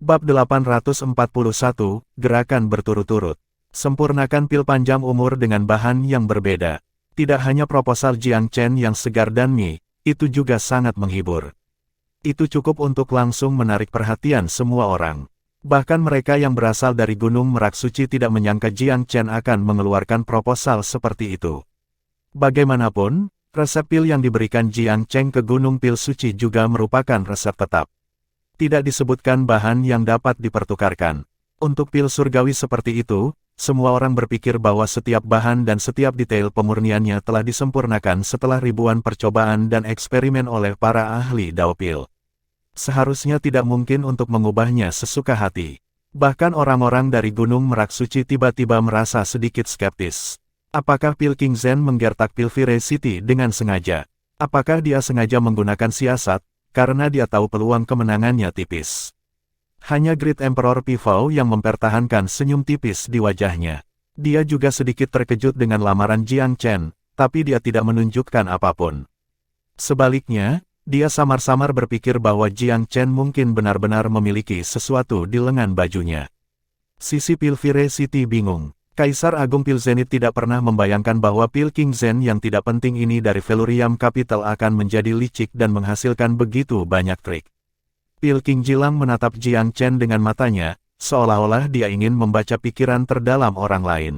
Bab 841, Gerakan berturut-turut. Sempurnakan pil panjang umur dengan bahan yang berbeda. Tidak hanya proposal Jiang Chen yang segar dan mi, itu juga sangat menghibur. Itu cukup untuk langsung menarik perhatian semua orang. Bahkan mereka yang berasal dari Gunung Merak Suci tidak menyangka Jiang Chen akan mengeluarkan proposal seperti itu. Bagaimanapun, resep pil yang diberikan Jiang Chen ke Gunung Pil Suci juga merupakan resep tetap. Tidak disebutkan bahan yang dapat dipertukarkan. Untuk pil surgawi seperti itu, semua orang berpikir bahwa setiap bahan dan setiap detail pemurniannya telah disempurnakan setelah ribuan percobaan dan eksperimen oleh para ahli daopil. Seharusnya tidak mungkin untuk mengubahnya sesuka hati. Bahkan orang-orang dari Gunung Merak Suci tiba-tiba merasa sedikit skeptis. Apakah pil King Zhen menggertak pil Viracity dengan sengaja? Apakah dia sengaja menggunakan siasat? Karena dia tahu peluang kemenangannya tipis. Hanya Great Emperor Pivao yang mempertahankan senyum tipis di wajahnya. Dia juga sedikit terkejut dengan lamaran Jiang Chen, tapi dia tidak menunjukkan apapun. Sebaliknya, dia samar-samar berpikir bahwa Jiang Chen mungkin benar-benar memiliki sesuatu di lengan bajunya. Sisi pil Viracity bingung. Kaisar Agung Pil Zenith tidak pernah membayangkan bahwa pil King Zhen yang tidak penting ini dari Velurium Capital akan menjadi licik dan menghasilkan begitu banyak trik. Pil King Jilang menatap Jiang Chen dengan matanya, seolah-olah dia ingin membaca pikiran terdalam orang lain.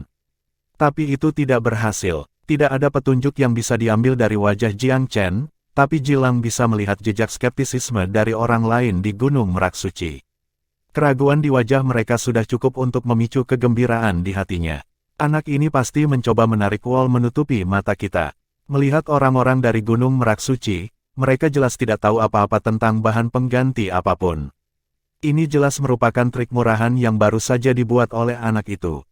Tapi itu tidak berhasil. Tidak ada petunjuk yang bisa diambil dari wajah Jiang Chen, tapi Jilang bisa melihat jejak skeptisisme dari orang lain di Gunung Merak Suci. Keraguan di wajah mereka sudah cukup untuk memicu kegembiraan di hatinya. Anak ini pasti mencoba menarik wall menutupi mata kita. Melihat orang-orang dari Gunung Merak Suci, mereka jelas tidak tahu apa-apa tentang bahan pengganti apapun. Ini jelas merupakan trik murahan yang baru saja dibuat oleh anak itu.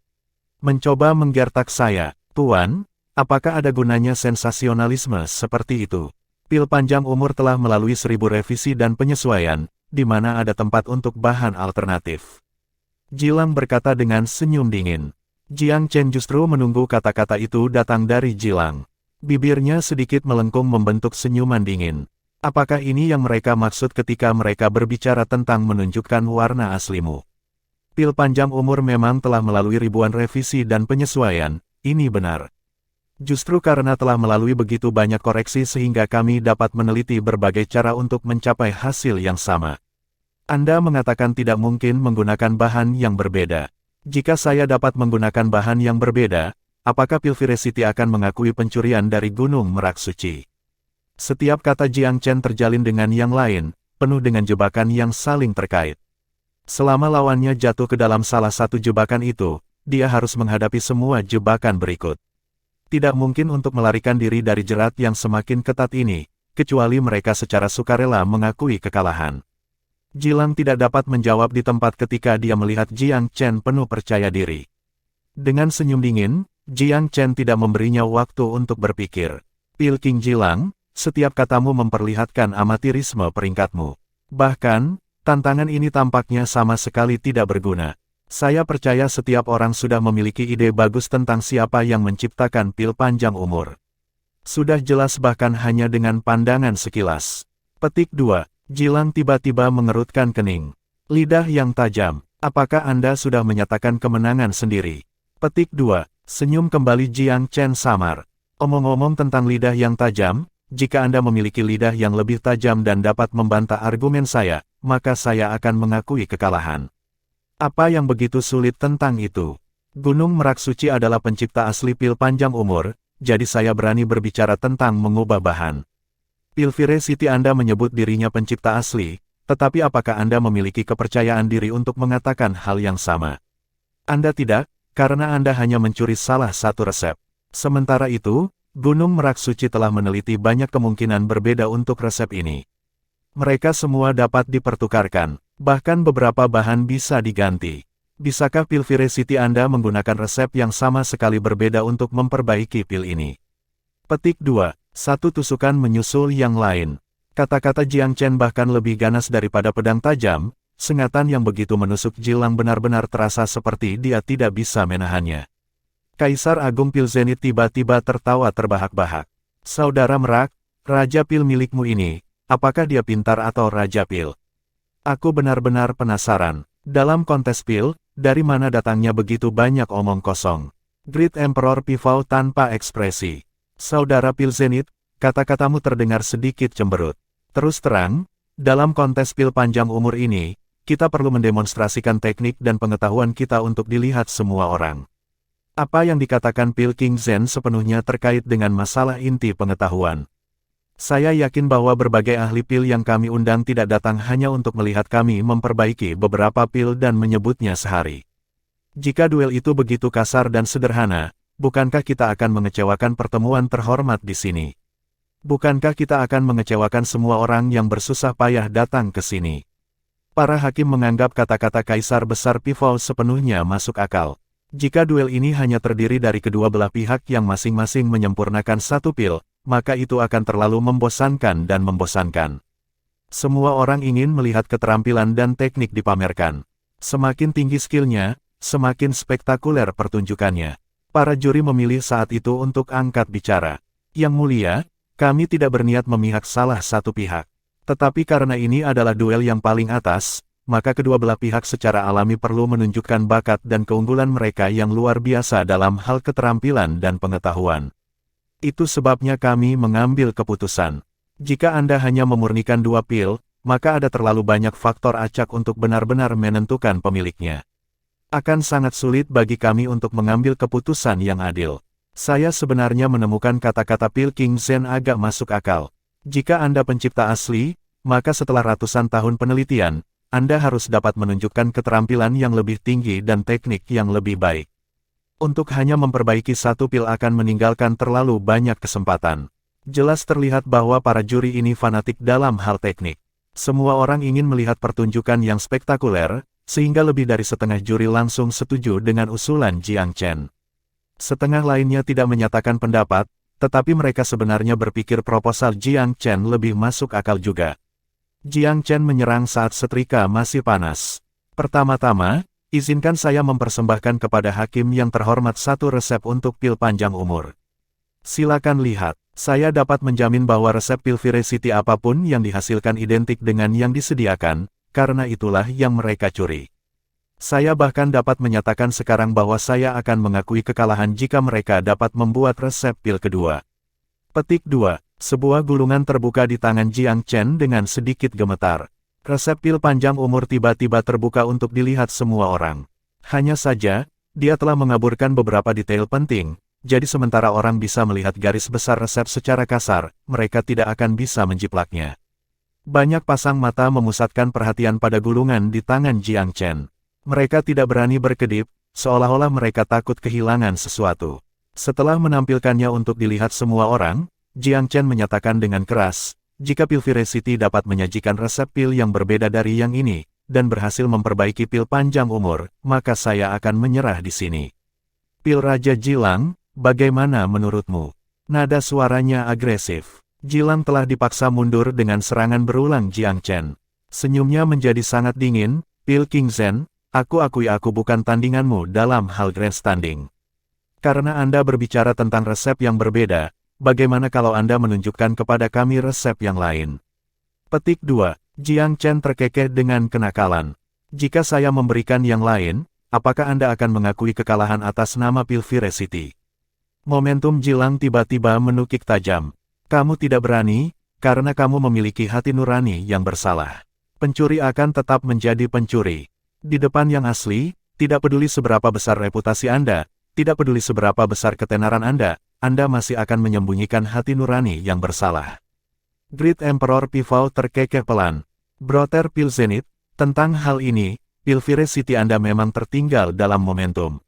Mencoba menggertak saya, Tuan, apakah ada gunanya sensasionalisme seperti itu? Pil panjang umur telah melalui 1000 revisi dan penyesuaian, di mana ada tempat untuk bahan alternatif. Jilang berkata dengan senyum dingin. Jiang Chen justru menunggu kata-kata itu datang dari Jilang. Bibirnya sedikit melengkung membentuk senyuman dingin. Apakah ini yang mereka maksud ketika mereka berbicara tentang menunjukkan warna aslimu? Pil panjang umur memang telah melalui ribuan revisi dan penyesuaian, ini benar. Justru karena telah melalui begitu banyak koreksi sehingga kami dapat meneliti berbagai cara untuk mencapai hasil yang sama. Anda mengatakan tidak mungkin menggunakan bahan yang berbeda. Jika saya dapat menggunakan bahan yang berbeda, apakah pil Viracity akan mengakui pencurian dari Gunung Merak Suci? Setiap kata Jiang Chen terjalin dengan yang lain, penuh dengan jebakan yang saling terkait. Selama lawannya jatuh ke dalam salah satu jebakan itu, dia harus menghadapi semua jebakan berikut. Tidak mungkin untuk melarikan diri dari jerat yang semakin ketat ini, kecuali mereka secara sukarela mengakui kekalahan. Jilang tidak dapat menjawab di tempat ketika dia melihat Jiang Chen penuh percaya diri. Dengan senyum dingin, Jiang Chen tidak memberinya waktu untuk berpikir. Pil King Jilang, setiap katamu memperlihatkan amatirisme peringkatmu. Bahkan, tantangan ini tampaknya sama sekali tidak berguna. Saya percaya setiap orang sudah memiliki ide bagus tentang siapa yang menciptakan pil panjang umur. Sudah jelas bahkan hanya dengan pandangan sekilas. Petik 2. Jilang tiba-tiba mengerutkan kening. Lidah yang tajam. Apakah Anda sudah menyatakan kemenangan sendiri? Petik 2. Senyum kembali Jiang Chen samar. Omong-omong tentang lidah yang tajam, jika Anda memiliki lidah yang lebih tajam dan dapat membantah argumen saya, maka saya akan mengakui kekalahan. Apa yang begitu sulit tentang itu? Gunung Merak Suci adalah pencipta asli pil panjang umur, jadi saya berani berbicara tentang mengubah bahan. Pil Viracity Anda menyebut dirinya pencipta asli, tetapi apakah Anda memiliki kepercayaan diri untuk mengatakan hal yang sama? Anda tidak, karena Anda hanya mencuri salah satu resep. Sementara itu, Gunung Merak Suci telah meneliti banyak kemungkinan berbeda untuk resep ini. Mereka semua dapat dipertukarkan, bahkan beberapa bahan bisa diganti. Bisakah pil Viracity Anda menggunakan resep yang sama sekali berbeda untuk memperbaiki pil ini? Petik 2. Satu tusukan menyusul yang lain. Kata-kata Jiang Chen bahkan lebih ganas daripada pedang tajam, sengatan yang begitu menusuk Jilang benar-benar terasa seperti dia tidak bisa menahannya. Kaisar Agung Pil Zenith tiba-tiba tertawa terbahak-bahak. Saudara Merak, Raja Pil milikmu ini, apakah dia pintar atau Raja Pil? Aku benar-benar penasaran. Dalam kontes pil, dari mana datangnya begitu banyak omong kosong? Great Emperor Pivau tanpa ekspresi. Saudara Pil Zenith, kata-katamu terdengar sedikit cemberut. Terus terang, dalam kontes pil panjang umur ini, kita perlu mendemonstrasikan teknik dan pengetahuan kita untuk dilihat semua orang. Apa yang dikatakan Pil King Zen sepenuhnya terkait dengan masalah inti pengetahuan. Saya yakin bahwa berbagai ahli pil yang kami undang tidak datang hanya untuk melihat kami memperbaiki beberapa pil dan menyebutnya sehari. Jika duel itu begitu kasar dan sederhana, bukankah kita akan mengecewakan pertemuan terhormat di sini? Bukankah kita akan mengecewakan semua orang yang bersusah payah datang ke sini? Para hakim menganggap kata-kata Kaisar Besar Pivau sepenuhnya masuk akal. Jika duel ini hanya terdiri dari kedua belah pihak yang masing-masing menyempurnakan satu pil, maka itu akan terlalu membosankan dan membosankan. Semua orang ingin melihat keterampilan dan teknik dipamerkan. Semakin tinggi skillnya, semakin spektakuler pertunjukannya. Para juri memilih saat itu untuk angkat bicara. Yang mulia, kami tidak berniat memihak salah satu pihak. Tetapi karena ini adalah duel yang paling atas, maka kedua belah pihak secara alami perlu menunjukkan bakat dan keunggulan mereka yang luar biasa dalam hal keterampilan dan pengetahuan. Itu sebabnya kami mengambil keputusan. Jika Anda hanya memurnikan dua pil, maka ada terlalu banyak faktor acak untuk benar-benar menentukan pemiliknya. Akan sangat sulit bagi kami untuk mengambil keputusan yang adil. Saya sebenarnya menemukan kata-kata Pil King Zen agak masuk akal. Jika Anda pencipta asli, maka setelah ratusan tahun penelitian, Anda harus dapat menunjukkan keterampilan yang lebih tinggi dan teknik yang lebih baik. Untuk hanya memperbaiki satu pil akan meninggalkan terlalu banyak kesempatan. Jelas terlihat bahwa para juri ini fanatik dalam hal teknik. Semua orang ingin melihat pertunjukan yang spektakuler, sehingga lebih dari setengah juri langsung setuju dengan usulan Jiang Chen. Setengah lainnya tidak menyatakan pendapat, tetapi mereka sebenarnya berpikir proposal Jiang Chen lebih masuk akal juga. Jiang Chen menyerang saat setrika masih panas. Pertama-tama, izinkan saya mempersembahkan kepada hakim yang terhormat satu resep untuk pil panjang umur. Silakan lihat, saya dapat menjamin bahwa resep pil Viracity apapun yang dihasilkan identik dengan yang disediakan, karena itulah yang mereka curi. Saya bahkan dapat menyatakan sekarang bahwa saya akan mengakui kekalahan jika mereka dapat membuat resep pil kedua. Petik 2. Sebuah gulungan terbuka di tangan Jiang Chen dengan sedikit gemetar. Resep pil panjang umur tiba-tiba terbuka untuk dilihat semua orang. Hanya saja, dia telah mengaburkan beberapa detail penting, jadi sementara orang bisa melihat garis besar resep secara kasar, mereka tidak akan bisa menjiplaknya. Banyak pasang mata memusatkan perhatian pada gulungan di tangan Jiang Chen. Mereka tidak berani berkedip, seolah-olah mereka takut kehilangan sesuatu. Setelah menampilkannya untuk dilihat semua orang, Jiang Chen menyatakan dengan keras, jika pil Viracity dapat menyajikan resep pil yang berbeda dari yang ini, dan berhasil memperbaiki pil panjang umur, maka saya akan menyerah di sini. Pil Raja Jilang, bagaimana menurutmu? Nada suaranya agresif. Jilang telah dipaksa mundur dengan serangan berulang Jiang Chen. Senyumnya menjadi sangat dingin, Pil King Zen, aku akui aku bukan tandinganmu dalam hal grandstanding. Karena Anda berbicara tentang resep yang berbeda, bagaimana kalau Anda menunjukkan kepada kami resep yang lain? Petik 2. Jiang Chen terkekeh dengan kenakalan. Jika saya memberikan yang lain, apakah Anda akan mengakui kekalahan atas nama pil Viracity? Momentum Jilang tiba-tiba menukik tajam. Kamu tidak berani, karena kamu memiliki hati nurani yang bersalah. Pencuri akan tetap menjadi pencuri. Di depan yang asli, tidak peduli seberapa besar reputasi Anda, tidak peduli seberapa besar ketenaran Anda masih akan menyembunyikan hati nurani yang bersalah. Great Emperor Pivau terkekeh pelan. Brother Pil Zenith, tentang hal ini, pil Viracity Anda memang tertinggal dalam momentum.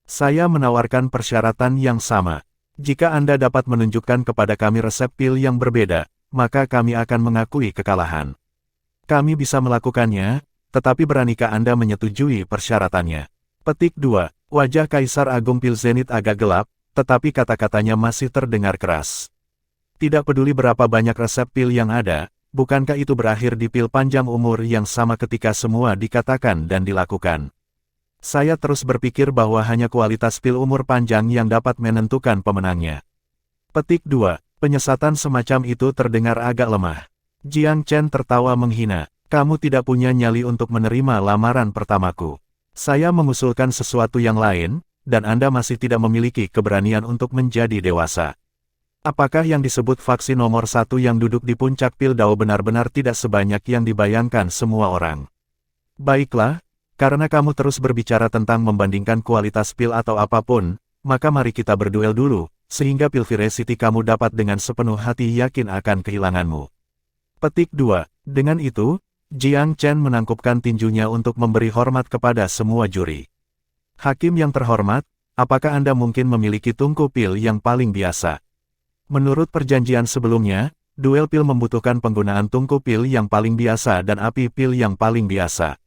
Saya menawarkan persyaratan yang sama. Jika Anda dapat menunjukkan kepada kami resep pil yang berbeda, maka kami akan mengakui kekalahan. Kami bisa melakukannya, tetapi beranikah Anda menyetujui persyaratannya? Petik 2. Wajah Kaisar Agung Pil Zenith agak gelap, tetapi kata-katanya masih terdengar keras. Tidak peduli berapa banyak resep pil yang ada, bukankah itu berakhir di pil panjang umur yang sama ketika semua dikatakan dan dilakukan? Saya terus berpikir bahwa hanya kualitas pil umur panjang yang dapat menentukan pemenangnya. Petik 2. Penyesatan semacam itu terdengar agak lemah. Jiang Chen tertawa menghina. Kamu tidak punya nyali untuk menerima lamaran pertamaku. Saya mengusulkan sesuatu yang lain, dan Anda masih tidak memiliki keberanian untuk menjadi dewasa. Apakah yang disebut faksi nomor 1 yang duduk di puncak pil Dao benar-benar tidak sebanyak yang dibayangkan semua orang? Baiklah, karena kamu terus berbicara tentang membandingkan kualitas pil atau apapun, maka mari kita berduel dulu, sehingga pil Viracity kamu dapat dengan sepenuh hati yakin akan kehilanganmu. Petik 2. Dengan itu, Jiang Chen menangkupkan tinjunya untuk memberi hormat kepada semua juri. Hakim yang terhormat, apakah Anda mungkin memiliki tungku pil yang paling biasa? Menurut perjanjian sebelumnya, duel pil membutuhkan penggunaan tungku pil yang paling biasa dan api pil yang paling biasa.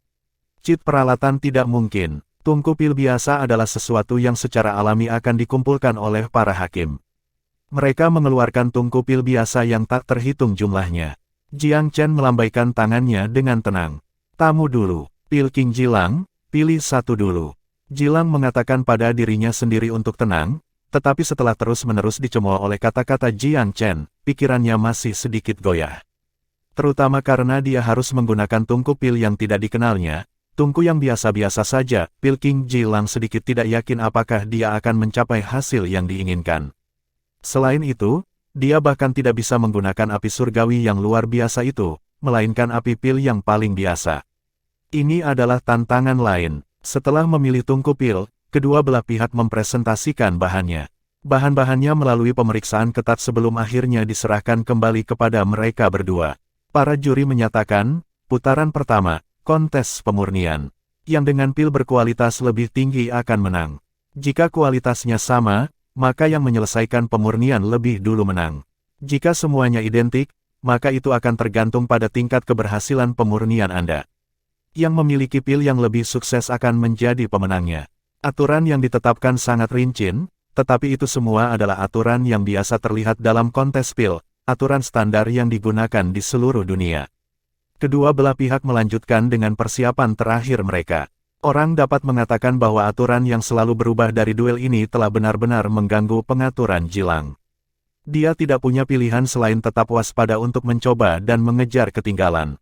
Cheat peralatan tidak mungkin. Tungku pil biasa adalah sesuatu yang secara alami akan dikumpulkan oleh para hakim. Mereka mengeluarkan tungku pil biasa yang tak terhitung jumlahnya. Jiang Chen melambaikan tangannya dengan tenang. Tamu dulu. Pil King Jilang, pilih satu dulu. Jilang mengatakan pada dirinya sendiri untuk tenang, tetapi setelah terus-menerus dicemooh oleh kata-kata Jiang Chen, pikirannya masih sedikit goyah. Terutama karena dia harus menggunakan tungku pil yang tidak dikenalnya, tungku yang biasa-biasa saja. Pil King Jilang sedikit tidak yakin apakah dia akan mencapai hasil yang diinginkan. Selain itu, dia bahkan tidak bisa menggunakan api surgawi yang luar biasa itu, melainkan api pil yang paling biasa. Ini adalah tantangan lain. Setelah memilih tungku pil, kedua belah pihak mempresentasikan bahannya. Bahan-bahannya melalui pemeriksaan ketat sebelum akhirnya diserahkan kembali kepada mereka berdua. Para juri menyatakan, putaran pertama, kontes pemurnian. Yang dengan pil berkualitas lebih tinggi akan menang. Jika kualitasnya sama, maka yang menyelesaikan pemurnian lebih dulu menang. Jika semuanya identik, maka itu akan tergantung pada tingkat keberhasilan pemurnian Anda. Yang memiliki pil yang lebih sukses akan menjadi pemenangnya. Aturan yang ditetapkan sangat rinci, tetapi itu semua adalah aturan yang biasa terlihat dalam kontes pil, aturan standar yang digunakan di seluruh dunia. Kedua belah pihak melanjutkan dengan persiapan terakhir mereka. Orang dapat mengatakan bahwa aturan yang selalu berubah dari duel ini telah benar-benar mengganggu pengaturan Jilang. Dia tidak punya pilihan selain tetap waspada untuk mencoba dan mengejar ketinggalan.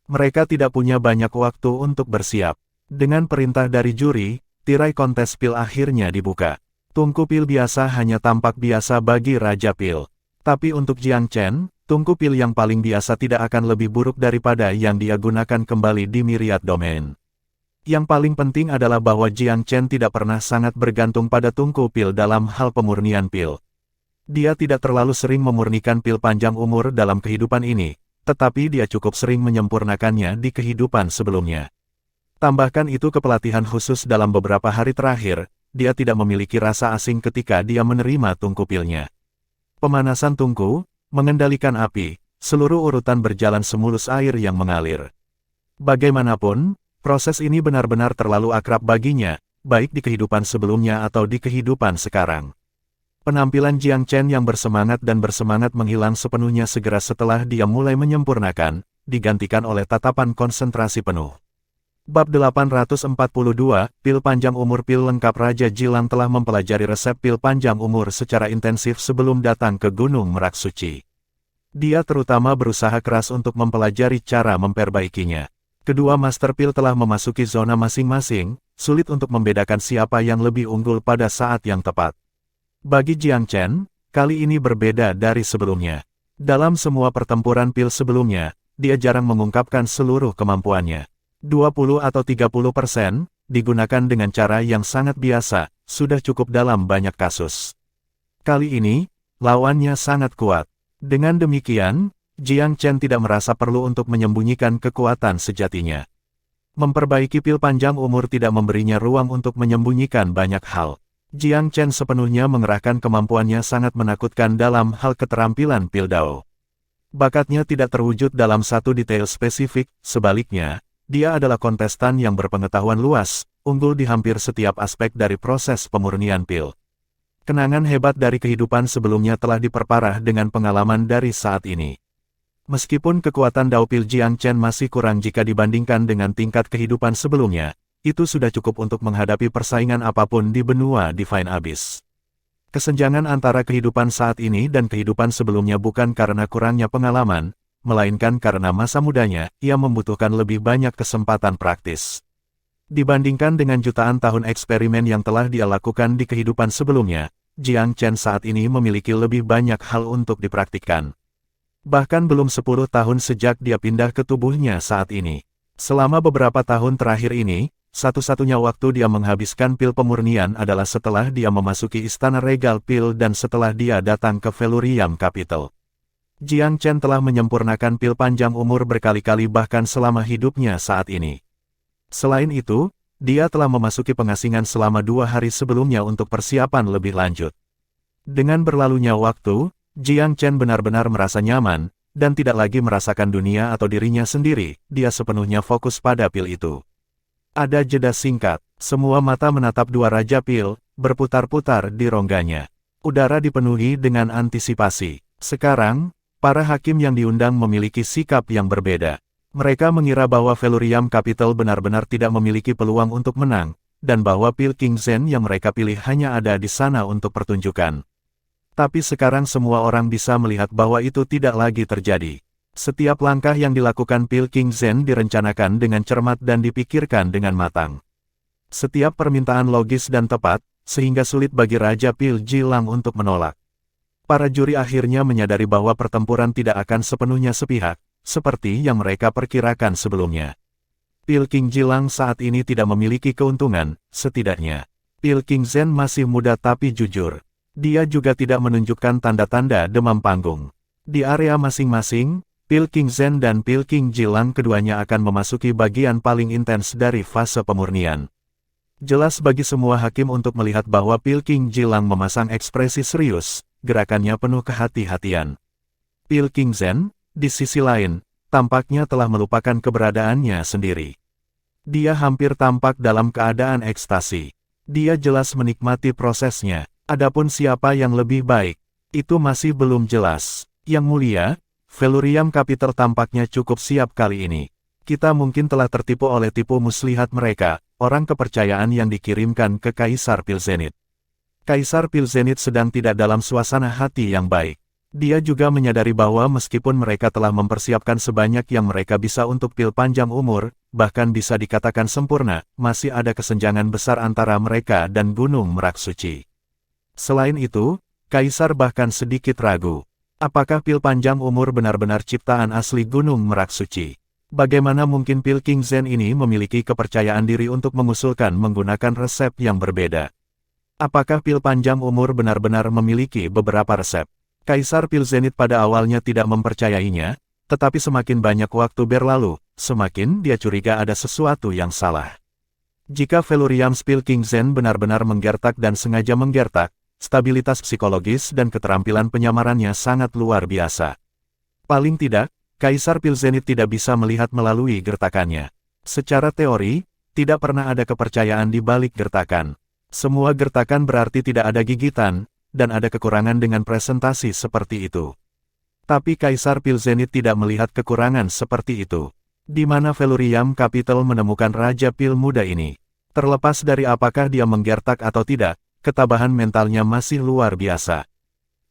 Mereka tidak punya banyak waktu untuk bersiap. Dengan perintah dari juri, tirai kontes pil akhirnya dibuka. Tungku pil biasa hanya tampak biasa bagi Raja Pil. Tapi untuk Jiang Chen, tungku pil yang paling biasa tidak akan lebih buruk daripada yang dia gunakan kembali di Myriad Domain. Yang paling penting adalah bahwa Jiang Chen tidak pernah sangat bergantung pada tungku pil dalam hal pemurnian pil. Dia tidak terlalu sering memurnikan pil panjang umur dalam kehidupan ini, tetapi dia cukup sering menyempurnakannya di kehidupan sebelumnya. Tambahkan itu ke pelatihan khusus dalam beberapa hari terakhir, dia tidak memiliki rasa asing ketika dia menerima tungku pilnya. Pemanasan tungku, mengendalikan api, seluruh urutan berjalan semulus air yang mengalir. Bagaimanapun, proses ini benar-benar terlalu akrab baginya, baik di kehidupan sebelumnya atau di kehidupan sekarang. Penampilan Jiang Chen yang bersemangat menghilang sepenuhnya segera setelah dia mulai menyempurnakan, digantikan oleh tatapan konsentrasi penuh. Bab 842, Pil Panjang Umur. Pil lengkap. Raja Jilang telah mempelajari resep pil panjang umur secara intensif sebelum datang ke Gunung Merak Suci. Dia terutama berusaha keras untuk mempelajari cara memperbaikinya. Kedua master pil telah memasuki zona masing-masing, sulit untuk membedakan siapa yang lebih unggul pada saat yang tepat. Bagi Jiang Chen, kali ini berbeda dari sebelumnya. Dalam semua pertempuran pil sebelumnya, dia jarang mengungkapkan seluruh kemampuannya. 20 atau 30% digunakan dengan cara yang sangat biasa, sudah cukup dalam banyak kasus. Kali ini, lawannya sangat kuat. Dengan demikian, Jiang Chen tidak merasa perlu untuk menyembunyikan kekuatan sejatinya. Memperbaiki pil panjang umur tidak memberinya ruang untuk menyembunyikan banyak hal. Jiang Chen sepenuhnya mengerahkan kemampuannya sangat menakutkan dalam hal keterampilan pil Dao. Bakatnya tidak terwujud dalam satu detail spesifik, sebaliknya, dia adalah kontestan yang berpengetahuan luas, unggul di hampir setiap aspek dari proses pemurnian pil. Kenangan hebat dari kehidupan sebelumnya telah diperparah dengan pengalaman dari saat ini. Meskipun kekuatan Dao Pil Jiang Chen masih kurang jika dibandingkan dengan tingkat kehidupan sebelumnya, itu sudah cukup untuk menghadapi persaingan apapun di benua Divine Abyss. Kesenjangan antara kehidupan saat ini dan kehidupan sebelumnya bukan karena kurangnya pengalaman, melainkan karena masa mudanya, ia membutuhkan lebih banyak kesempatan praktis. Dibandingkan dengan jutaan tahun eksperimen yang telah dia lakukan di kehidupan sebelumnya, Jiang Chen saat ini memiliki lebih banyak hal untuk dipraktikkan. Bahkan belum 10 tahun sejak dia pindah ke tubuhnya saat ini. Selama beberapa tahun terakhir ini, satu-satunya waktu dia menghabiskan pil pemurnian adalah setelah dia memasuki Istana Regal Pil dan setelah dia datang ke Velurium Capital. Jiang Chen telah menyempurnakan pil panjang umur berkali-kali bahkan selama hidupnya saat ini. Selain itu, dia telah memasuki pengasingan selama 2 hari sebelumnya untuk persiapan lebih lanjut. Dengan berlalunya waktu, Jiang Chen benar-benar merasa nyaman, dan tidak lagi merasakan dunia atau dirinya sendiri, dia sepenuhnya fokus pada pil itu. Ada jeda singkat, semua mata menatap dua raja pil, berputar-putar di rongganya. Udara dipenuhi dengan antisipasi. Sekarang, para hakim yang diundang memiliki sikap yang berbeda. Mereka mengira bahwa Velurium Capital benar-benar tidak memiliki peluang untuk menang, dan bahwa pil King Zhen yang mereka pilih hanya ada di sana untuk pertunjukan. Tapi sekarang semua orang bisa melihat bahwa itu tidak lagi terjadi. Setiap langkah yang dilakukan pil King Zhen direncanakan dengan cermat dan dipikirkan dengan matang. Setiap permintaan logis dan tepat, sehingga sulit bagi Raja Pil Jilang untuk menolak. Para juri akhirnya menyadari bahwa pertempuran tidak akan sepenuhnya sepihak, seperti yang mereka perkirakan sebelumnya. Pil King Jilang saat ini tidak memiliki keuntungan, setidaknya. Pil King Zhen masih muda tapi jujur. Dia juga tidak menunjukkan tanda-tanda demam panggung. Di area masing-masing, Pil King Zhen dan Pil King Jilang keduanya akan memasuki bagian paling intens dari fase pemurnian. Jelas bagi semua hakim untuk melihat bahwa Pil King Jilang memasang ekspresi serius, gerakannya penuh kehati-hatian. Pil King Zhen, di sisi lain, tampaknya telah melupakan keberadaannya sendiri. Dia hampir tampak dalam keadaan ekstasi. Dia jelas menikmati prosesnya. Adapun siapa yang lebih baik, itu masih belum jelas. Yang mulia, Velurium Capital tampaknya cukup siap kali ini. Kita mungkin telah tertipu oleh tipu muslihat mereka, orang kepercayaan yang dikirimkan ke Kaisar Pilzenit. Kaisar Pilzenit sedang tidak dalam suasana hati yang baik. Dia juga menyadari bahwa meskipun mereka telah mempersiapkan sebanyak yang mereka bisa untuk pil panjang umur, bahkan bisa dikatakan sempurna, masih ada kesenjangan besar antara mereka dan Gunung Merak Suci. Selain itu, Kaisar bahkan sedikit ragu. Apakah pil panjang umur benar-benar ciptaan asli Gunung Merak Suci? Bagaimana mungkin pil King Zhen ini memiliki kepercayaan diri untuk mengusulkan menggunakan resep yang berbeda? Apakah pil panjang umur benar-benar memiliki beberapa resep? Kaisar Pilzenit pada awalnya tidak mempercayainya, tetapi semakin banyak waktu berlalu, semakin dia curiga ada sesuatu yang salah. Jika Velurium Pil King Zhen benar-benar menggertak dan sengaja menggertak, stabilitas psikologis dan keterampilan penyamarannya sangat luar biasa. Paling tidak, Kaisar Pilzenit tidak bisa melihat melalui gertakannya. Secara teori, tidak pernah ada kepercayaan di balik gertakan. Semua gertakan berarti tidak ada gigitan, dan ada kekurangan dengan presentasi seperti itu. Tapi Kaisar Pilzenit tidak melihat kekurangan seperti itu. Di mana Velurium Capital menemukan Raja Pil muda ini? Terlepas dari apakah dia menggertak atau tidak, ketabahan mentalnya masih luar biasa.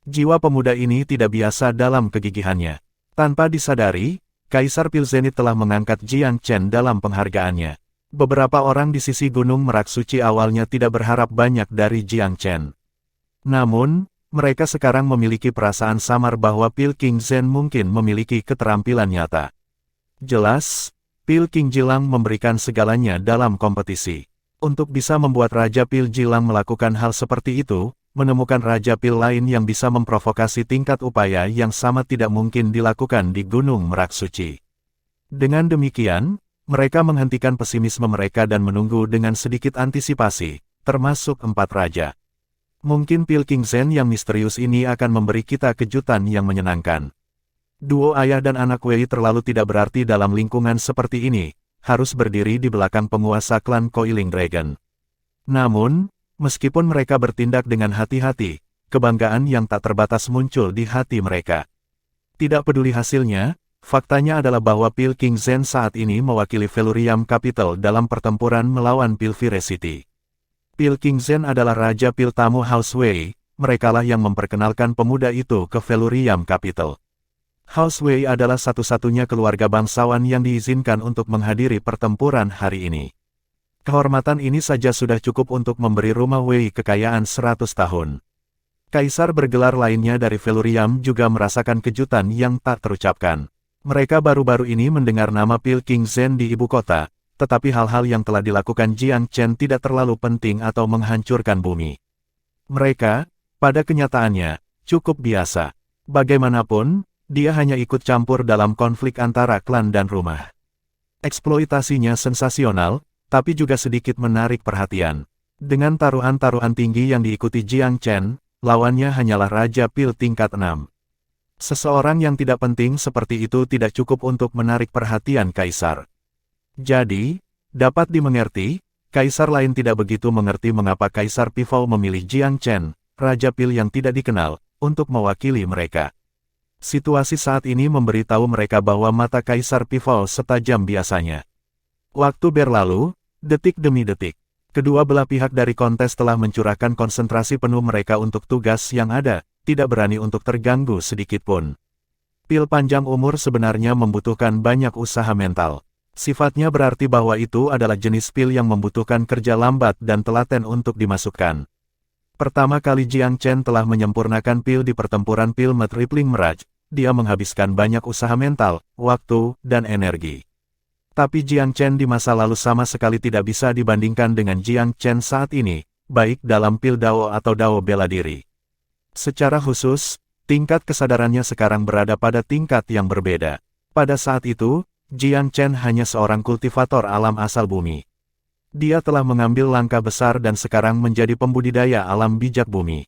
Jiwa pemuda ini tidak biasa dalam kegigihannya. Tanpa disadari, Kaisar Pilzenit telah mengangkat Jiang Chen dalam penghargaannya. Beberapa orang di sisi Gunung Merak Suci awalnya tidak berharap banyak dari Jiang Chen. Namun, mereka sekarang memiliki perasaan samar bahwa Pil King Zhen mungkin memiliki keterampilan nyata. Jelas, Pil King Jilang memberikan segalanya dalam kompetisi. Untuk bisa membuat Raja Pil Jilang melakukan hal seperti itu, menemukan Raja Pil lain yang bisa memprovokasi tingkat upaya yang sama tidak mungkin dilakukan di Gunung Merak Suci. Dengan demikian, mereka menghentikan pesimisme mereka dan menunggu dengan sedikit antisipasi, termasuk 4 raja. Mungkin Pil King Zhen yang misterius ini akan memberi kita kejutan yang menyenangkan. Duo ayah dan anak Wei terlalu tidak berarti dalam lingkungan seperti ini, harus berdiri di belakang penguasa klan Coiling Dragon. Namun, meskipun mereka bertindak dengan hati-hati, kebanggaan yang tak terbatas muncul di hati mereka. Tidak peduli hasilnya, faktanya adalah bahwa Pil King Zhen saat ini mewakili Velurium Capital dalam pertempuran melawan Pil City. Pil King Zhen adalah Raja Pil tamu House Wei, merekalah yang memperkenalkan pemuda itu ke Velurium Capital. House Wei adalah satu-satunya keluarga bangsawan yang diizinkan untuk menghadiri pertempuran hari ini. Kehormatan ini saja sudah cukup untuk memberi rumah Wei kekayaan 100 tahun. Kaisar bergelar lainnya dari Velurium juga merasakan kejutan yang tak terucapkan. Mereka baru-baru ini mendengar nama Pilking Zhen di ibu kota, tetapi hal-hal yang telah dilakukan Jiang Chen tidak terlalu penting atau menghancurkan bumi. Mereka, pada kenyataannya, cukup biasa. Bagaimanapun, dia hanya ikut campur dalam konflik antara klan dan rumah. Eksploitasinya sensasional, tapi juga sedikit menarik perhatian. Dengan taruhan-taruhan tinggi yang diikuti Jiang Chen, lawannya hanyalah Raja Pil tingkat 6. Seseorang yang tidak penting seperti itu tidak cukup untuk menarik perhatian Kaisar. Jadi, dapat dimengerti, Kaisar lain tidak begitu mengerti mengapa Kaisar Pifou memilih Jiang Chen, Raja Pil yang tidak dikenal, untuk mewakili mereka. Situasi saat ini memberitahu mereka bahwa mata Kaisar Pifou setajam biasanya. Waktu berlalu, detik demi detik. Kedua belah pihak dari kontes telah mencurahkan konsentrasi penuh mereka untuk tugas yang ada, tidak berani untuk terganggu sedikitpun. Pil panjang umur sebenarnya membutuhkan banyak usaha mental. Sifatnya berarti bahwa itu adalah jenis pil yang membutuhkan kerja lambat dan telaten untuk dimasukkan. Pertama kali Jiang Chen telah menyempurnakan pil di pertempuran pil Tripling Mirage, dia menghabiskan banyak usaha mental, waktu, dan energi. Tapi Jiang Chen di masa lalu sama sekali tidak bisa dibandingkan dengan Jiang Chen saat ini, baik dalam pil Dao atau Dao bela diri. Secara khusus, tingkat kesadarannya sekarang berada pada tingkat yang berbeda. Pada saat itu, Jiang Chen hanya seorang kultivator alam asal bumi. Dia telah mengambil langkah besar dan sekarang menjadi pembudidaya alam bijak bumi.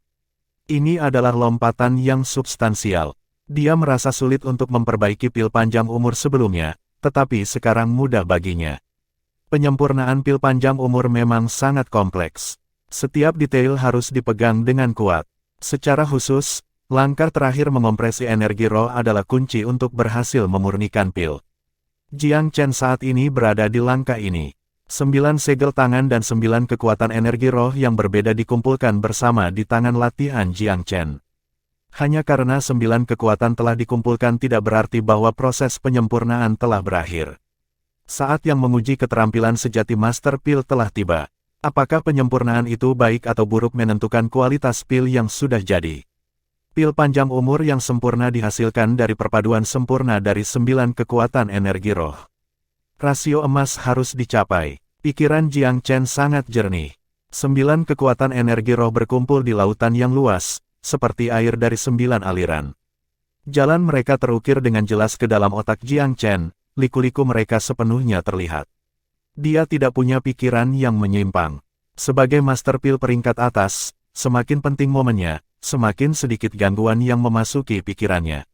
Ini adalah lompatan yang substansial. Dia merasa sulit untuk memperbaiki pil panjang umur sebelumnya, tetapi sekarang mudah baginya. Penyempurnaan pil panjang umur memang sangat kompleks. Setiap detail harus dipegang dengan kuat. Secara khusus, langkah terakhir mengompresi energi roh adalah kunci untuk berhasil memurnikan pil. Jiang Chen saat ini berada di langkah ini. 9 segel tangan dan 9 kekuatan energi roh yang berbeda dikumpulkan bersama di tangan latihan Jiang Chen. Hanya karena 9 kekuatan telah dikumpulkan tidak berarti bahwa proses penyempurnaan telah berakhir. Saat yang menguji keterampilan sejati Master Pil telah tiba. Apakah penyempurnaan itu baik atau buruk menentukan kualitas pil yang sudah jadi. Pil panjang umur yang sempurna dihasilkan dari perpaduan sempurna dari 9 kekuatan energi roh. Rasio emas harus dicapai. Pikiran Jiang Chen sangat jernih. 9 kekuatan energi roh berkumpul di lautan yang luas, seperti air dari 9 aliran. Jalan mereka terukir dengan jelas ke dalam otak Jiang Chen, liku-liku mereka sepenuhnya terlihat. Dia tidak punya pikiran yang menyimpang. Sebagai Master Pil peringkat atas, semakin penting momennya, semakin sedikit gangguan yang memasuki pikirannya.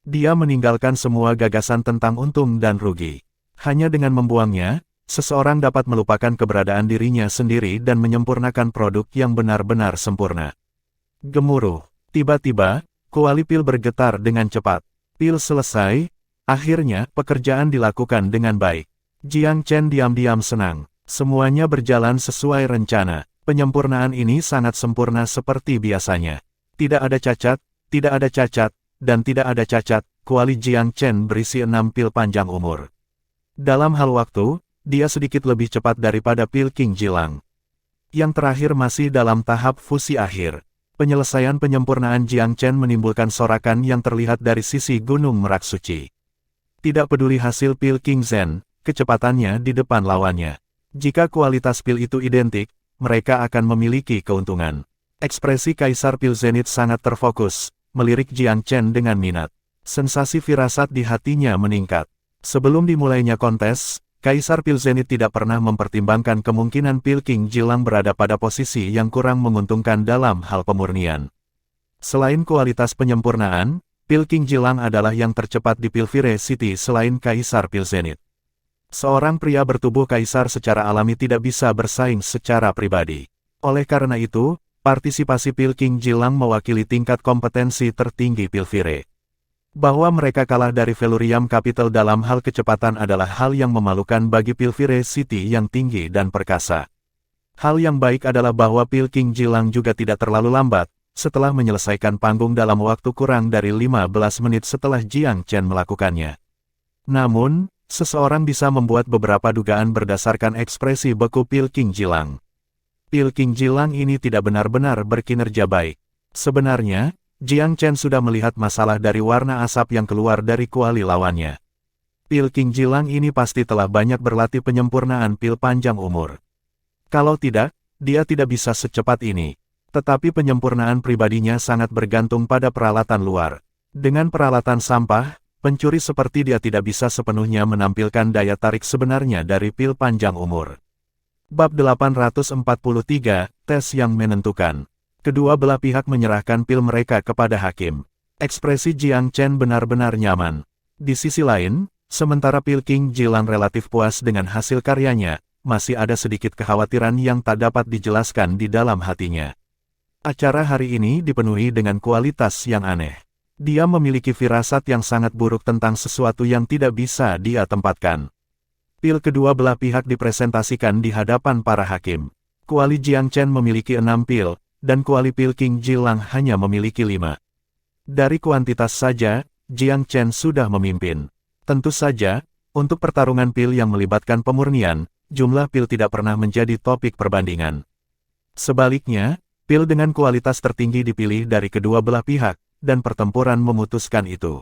Dia meninggalkan semua gagasan tentang untung dan rugi. Hanya dengan membuangnya, seseorang dapat melupakan keberadaan dirinya sendiri dan menyempurnakan produk yang benar-benar sempurna. Gemuruh. Tiba-tiba, kuali pil bergetar dengan cepat. Pil selesai, akhirnya pekerjaan dilakukan dengan baik. Jiang Chen diam-diam senang. Semuanya berjalan sesuai rencana. Penyempurnaan ini sangat sempurna seperti biasanya. Tidak ada cacat, tidak ada cacat, dan tidak ada cacat. Kuali Jiang Chen berisi 6 pil panjang umur. Dalam hal waktu, dia sedikit lebih cepat daripada pil King Jilang. Yang terakhir masih dalam tahap fusi akhir. Penyelesaian penyempurnaan Jiang Chen menimbulkan sorakan yang terlihat dari sisi Gunung Merak Suci. Tidak peduli hasil pil King Zhen, kecepatannya di depan lawannya. Jika kualitas pil itu identik, mereka akan memiliki keuntungan. Ekspresi Kaisar Pil Zenith sangat terfokus, melirik Jiang Chen dengan minat. Sensasi firasat di hatinya meningkat. Sebelum dimulainya kontes, Kaisar Pil Zenith tidak pernah mempertimbangkan kemungkinan Pil King Jilang berada pada posisi yang kurang menguntungkan dalam hal pemurnian. Selain kualitas penyempurnaan, Pil King Jilang adalah yang tercepat di Pilvire City selain Kaisar Pil Zenith. Seorang pria bertubuh kaisar secara alami tidak bisa bersaing secara pribadi. Oleh karena itu, partisipasi Pil King Jilang mewakili tingkat kompetensi tertinggi Pilvire. Bahwa mereka kalah dari Velurium Capital dalam hal kecepatan adalah hal yang memalukan bagi Pilvire City yang tinggi dan perkasa. Hal yang baik adalah bahwa Pil King Jilang juga tidak terlalu lambat, setelah menyelesaikan panggung dalam waktu kurang dari 15 menit setelah Jiang Chen melakukannya. Namun, seseorang bisa membuat beberapa dugaan berdasarkan ekspresi beku pil King Jilang. Pil King Jilang ini tidak benar-benar berkinerja baik. Sebenarnya, Jiang Chen sudah melihat masalah dari warna asap yang keluar dari kuali lawannya. Pil King Jilang ini pasti telah banyak berlatih penyempurnaan pil panjang umur. Kalau tidak, dia tidak bisa secepat ini. Tetapi penyempurnaan pribadinya sangat bergantung pada peralatan luar. Dengan peralatan sampah, pencuri seperti dia tidak bisa sepenuhnya menampilkan daya tarik sebenarnya dari pil panjang umur. Bab 843, Tes yang menentukan. Kedua belah pihak menyerahkan pil mereka kepada hakim. Ekspresi Jiang Chen benar-benar nyaman. Di sisi lain, sementara pil King Jilang relatif puas dengan hasil karyanya, masih ada sedikit kekhawatiran yang tak dapat dijelaskan di dalam hatinya. Acara hari ini dipenuhi dengan kualitas yang aneh. Dia memiliki firasat yang sangat buruk tentang sesuatu yang tidak bisa dia tempatkan. Pil kedua belah pihak dipresentasikan di hadapan para hakim. Kuali Jiang Chen memiliki 6 pil, dan kuali pil King Jilang hanya memiliki 5. Dari kuantitas saja, Jiang Chen sudah memimpin. Tentu saja, untuk pertarungan pil yang melibatkan pemurnian, jumlah pil tidak pernah menjadi topik perbandingan. Sebaliknya, pil dengan kualitas tertinggi dipilih dari kedua belah pihak, dan pertempuran memutuskan itu.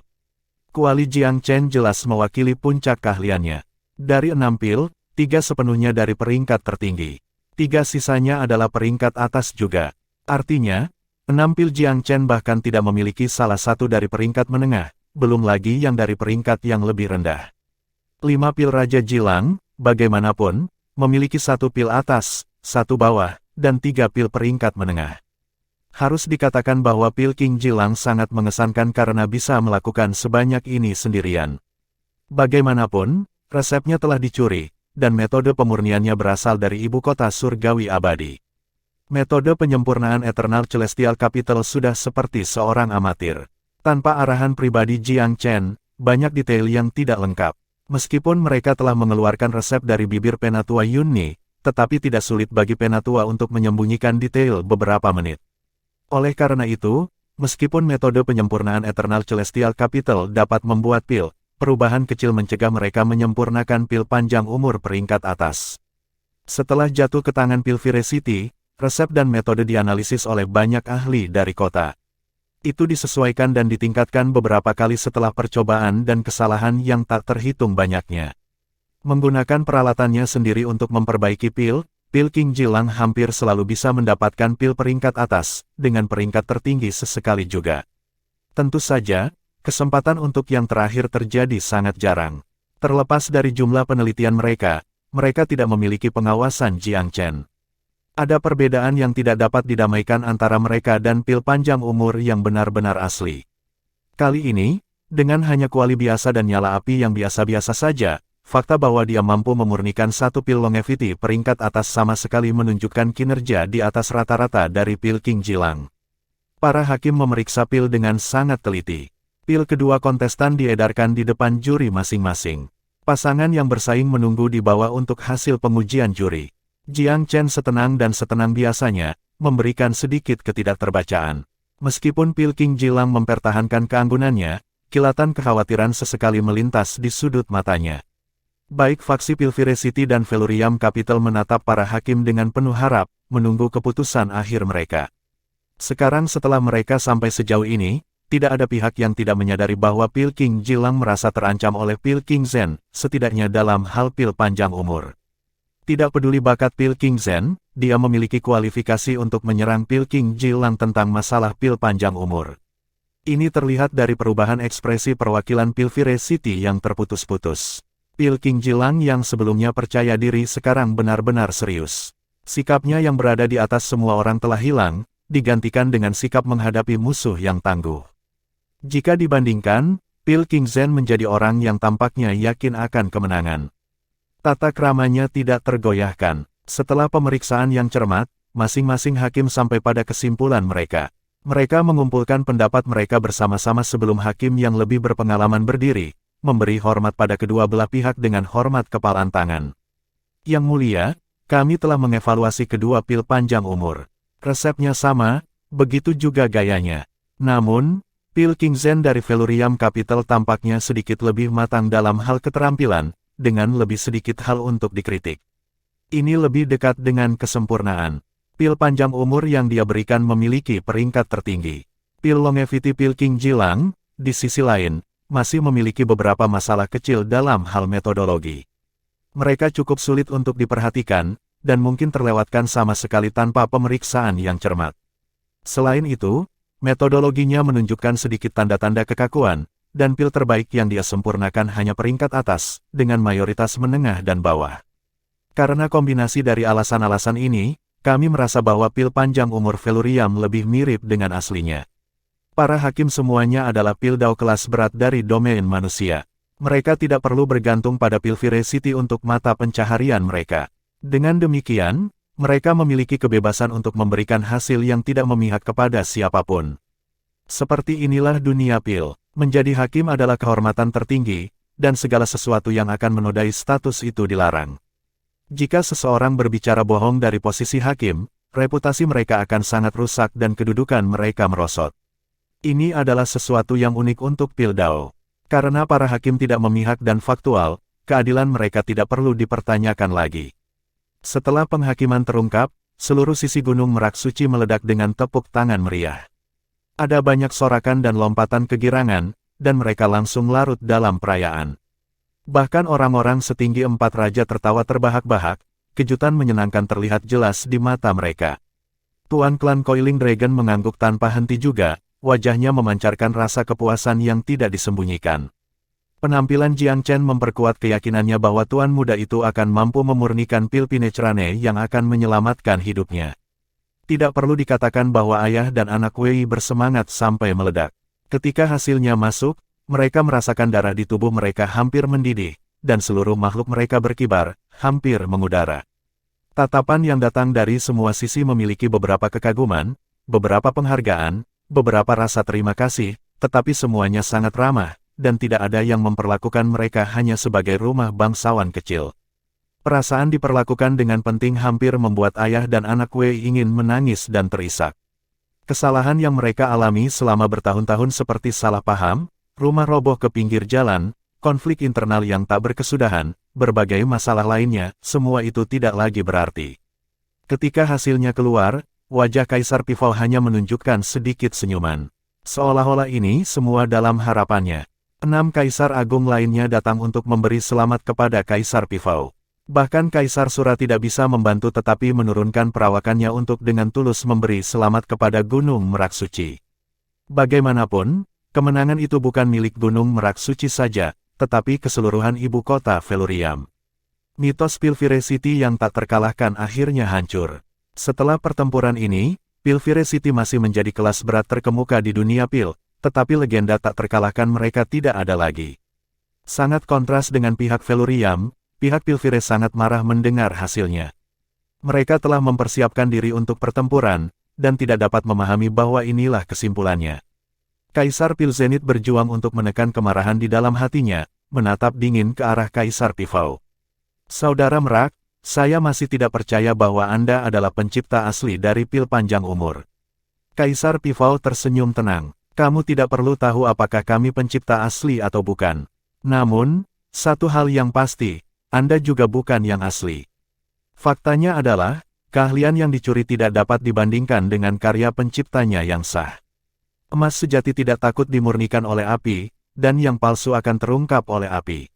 Kuali Jiang Chen jelas mewakili puncak keahliannya. Dari 6 pil, 3 sepenuhnya dari peringkat tertinggi. 3 sisanya adalah peringkat atas juga. Artinya, 6 pil Jiang Chen bahkan tidak memiliki salah satu dari peringkat menengah, belum lagi yang dari peringkat yang lebih rendah. 5 pil Raja Jilang, bagaimanapun, memiliki 1 pil atas, 1 bawah, dan 3 pil peringkat menengah. Harus dikatakan bahwa pil King Jilang sangat mengesankan karena bisa melakukan sebanyak ini sendirian. Bagaimanapun, resepnya telah dicuri, dan metode pemurniannya berasal dari ibu kota surgawi abadi. Metode penyempurnaan Eternal Celestial Capital sudah seperti seorang amatir. Tanpa arahan pribadi Jiang Chen, banyak detail yang tidak lengkap. Meskipun mereka telah mengeluarkan resep dari bibir Penatua Yunni, tetapi tidak sulit bagi Penatua untuk menyembunyikan detail beberapa menit. Oleh karena itu, meskipun metode penyempurnaan Eternal Celestial Capital dapat membuat pil, perubahan kecil mencegah mereka menyempurnakan pil panjang umur peringkat atas. Setelah jatuh ke tangan pil Viracity, resep dan metode dianalisis oleh banyak ahli dari kota. Itu disesuaikan dan ditingkatkan beberapa kali setelah percobaan dan kesalahan yang tak terhitung banyaknya. Menggunakan peralatannya sendiri untuk memperbaiki pil King Jilang hampir selalu bisa mendapatkan pil peringkat atas, dengan peringkat tertinggi sesekali juga. Tentu saja, kesempatan untuk yang terakhir terjadi sangat jarang. Terlepas dari jumlah penelitian mereka tidak memiliki pengawasan Jiang Chen. Ada perbedaan yang tidak dapat didamaikan antara mereka dan pil panjang umur yang benar-benar asli. Kali ini, dengan hanya kuali biasa dan nyala api yang biasa-biasa saja, fakta bahwa dia mampu memurnikan 1 pil longevity peringkat atas sama sekali menunjukkan kinerja di atas rata-rata dari pil King Jilang. Para hakim memeriksa pil dengan sangat teliti. Pil kedua kontestan diedarkan di depan juri masing-masing. Pasangan yang bersaing menunggu di bawah untuk hasil pengujian juri. Jiang Chen setenang dan setenang biasanya, memberikan sedikit ketidakterbacaan. Meskipun pil King Jilang mempertahankan keanggunannya, kilatan kekhawatiran sesekali melintas di sudut matanya. Baik faksi pil Viracity dan Velurium Capital menatap para hakim dengan penuh harap, menunggu keputusan akhir mereka. Sekarang setelah mereka sampai sejauh ini, tidak ada pihak yang tidak menyadari bahwa pil King Jilang merasa terancam oleh pil King Zhen, setidaknya dalam hal pil panjang umur. Tidak peduli bakat pil King Zhen, dia memiliki kualifikasi untuk menyerang pil King Jilang tentang masalah pil panjang umur. Ini terlihat dari perubahan ekspresi perwakilan pil Viracity yang terputus-putus. Pil King Jilang yang sebelumnya percaya diri sekarang benar-benar serius. Sikapnya yang berada di atas semua orang telah hilang, digantikan dengan sikap menghadapi musuh yang tangguh. Jika dibandingkan, pil King Zhen menjadi orang yang tampaknya yakin akan kemenangan. Tata kramanya tidak tergoyahkan. Setelah pemeriksaan yang cermat, masing-masing hakim sampai pada kesimpulan mereka. Mereka mengumpulkan pendapat mereka bersama-sama sebelum hakim yang lebih berpengalaman berdiri, memberi hormat pada kedua belah pihak dengan hormat kepalan tangan. Yang mulia, kami telah mengevaluasi kedua pil panjang umur. Resepnya sama, Begitu juga gayanya. Namun, Pil King Zen dari Velurium Capital tampaknya sedikit lebih matang dalam hal keterampilan, dengan lebih sedikit hal untuk dikritik. Ini lebih dekat dengan kesempurnaan. Pil panjang umur yang dia berikan memiliki peringkat tertinggi. Pil Longevity Pil King Jilang, di sisi lain, masih memiliki beberapa masalah kecil dalam hal metodologi. Mereka cukup sulit untuk diperhatikan, dan mungkin terlewatkan sama sekali tanpa pemeriksaan yang cermat. Selain itu, metodologinya menunjukkan sedikit tanda-tanda kekakuan, dan pil terbaik yang dia sempurnakan hanya peringkat atas, dengan mayoritas menengah dan bawah. Karena kombinasi dari alasan-alasan ini, kami merasa bahwa pil panjang umur Velurium lebih mirip dengan aslinya. Para hakim semuanya adalah pil Dao kelas berat dari domain manusia. Mereka tidak perlu bergantung pada pil Viracity untuk mata pencaharian mereka. Dengan demikian, mereka memiliki kebebasan untuk memberikan hasil yang tidak memihak kepada siapapun. Seperti inilah dunia pil. Menjadi hakim adalah kehormatan tertinggi, dan segala sesuatu yang akan menodai status itu dilarang. Jika seseorang berbicara bohong dari posisi hakim, reputasi mereka akan sangat rusak dan kedudukan mereka merosot. Ini adalah sesuatu yang unik untuk pil Dao. Karena para hakim tidak memihak dan faktual, keadilan mereka tidak perlu dipertanyakan lagi. Setelah penghakiman terungkap, seluruh sisi Gunung Merak Suci meledak dengan tepuk tangan meriah. Ada banyak sorakan dan lompatan kegirangan, dan mereka langsung larut dalam perayaan. Bahkan orang-orang setinggi 4 raja tertawa terbahak-bahak, kejutan menyenangkan terlihat jelas di mata mereka. Tuan klan Coiling Dragon mengangguk tanpa henti juga, wajahnya memancarkan rasa kepuasan yang tidak disembunyikan. Penampilan Jiang Chen memperkuat keyakinannya bahwa tuan muda itu akan mampu memurnikan pil Pinecerane yang akan menyelamatkan hidupnya. Tidak perlu dikatakan bahwa ayah dan anak Wei bersemangat sampai meledak. Ketika hasilnya masuk, mereka merasakan darah di tubuh mereka hampir mendidih, dan seluruh makhluk mereka berkibar, hampir mengudara. Tatapan yang datang dari semua sisi memiliki beberapa kekaguman, beberapa penghargaan, beberapa rasa terima kasih, tetapi semuanya sangat ramah, dan tidak ada yang memperlakukan mereka hanya sebagai rumah bangsawan kecil. Perasaan diperlakukan dengan penting hampir membuat ayah dan anak Wei ingin menangis dan terisak. Kesalahan yang mereka alami selama bertahun-tahun seperti salah paham, rumah roboh ke pinggir jalan, konflik internal yang tak berkesudahan, berbagai masalah lainnya, semua itu tidak lagi berarti. Ketika hasilnya keluar, wajah Kaisar Pifau hanya menunjukkan sedikit senyuman. Seolah-olah ini semua dalam harapannya. 6 kaisar agung lainnya datang untuk memberi selamat kepada Kaisar Pifau. Bahkan Kaisar Sura tidak bisa membantu tetapi menurunkan perawakannya untuk dengan tulus memberi selamat kepada Gunung Merak Suci. Bagaimanapun, kemenangan itu bukan milik Gunung Merak Suci saja, tetapi keseluruhan ibu kota Velurium. Mitos pil Viracity yang tak terkalahkan akhirnya hancur. Setelah pertempuran ini, pil Viracity masih menjadi kelas berat terkemuka di dunia pil, tetapi legenda tak terkalahkan mereka tidak ada lagi. Sangat kontras dengan pihak Velurium, pihak Pilvire sangat marah mendengar hasilnya. Mereka telah mempersiapkan diri untuk pertempuran, dan tidak dapat memahami bahwa inilah kesimpulannya. Kaisar Pil Zenith berjuang untuk menekan kemarahan di dalam hatinya, menatap dingin ke arah Kaisar Pifau. Saudara Merak, saya masih tidak percaya bahwa Anda adalah pencipta asli dari pil panjang umur. Kaisar Pifau tersenyum tenang. Kamu tidak perlu tahu apakah kami pencipta asli atau bukan. Namun, satu hal yang pasti, Anda juga bukan yang asli. Faktanya adalah, keahlian yang dicuri tidak dapat dibandingkan dengan karya penciptanya yang sah. Emas sejati tidak takut dimurnikan oleh api, dan yang palsu akan terungkap oleh api.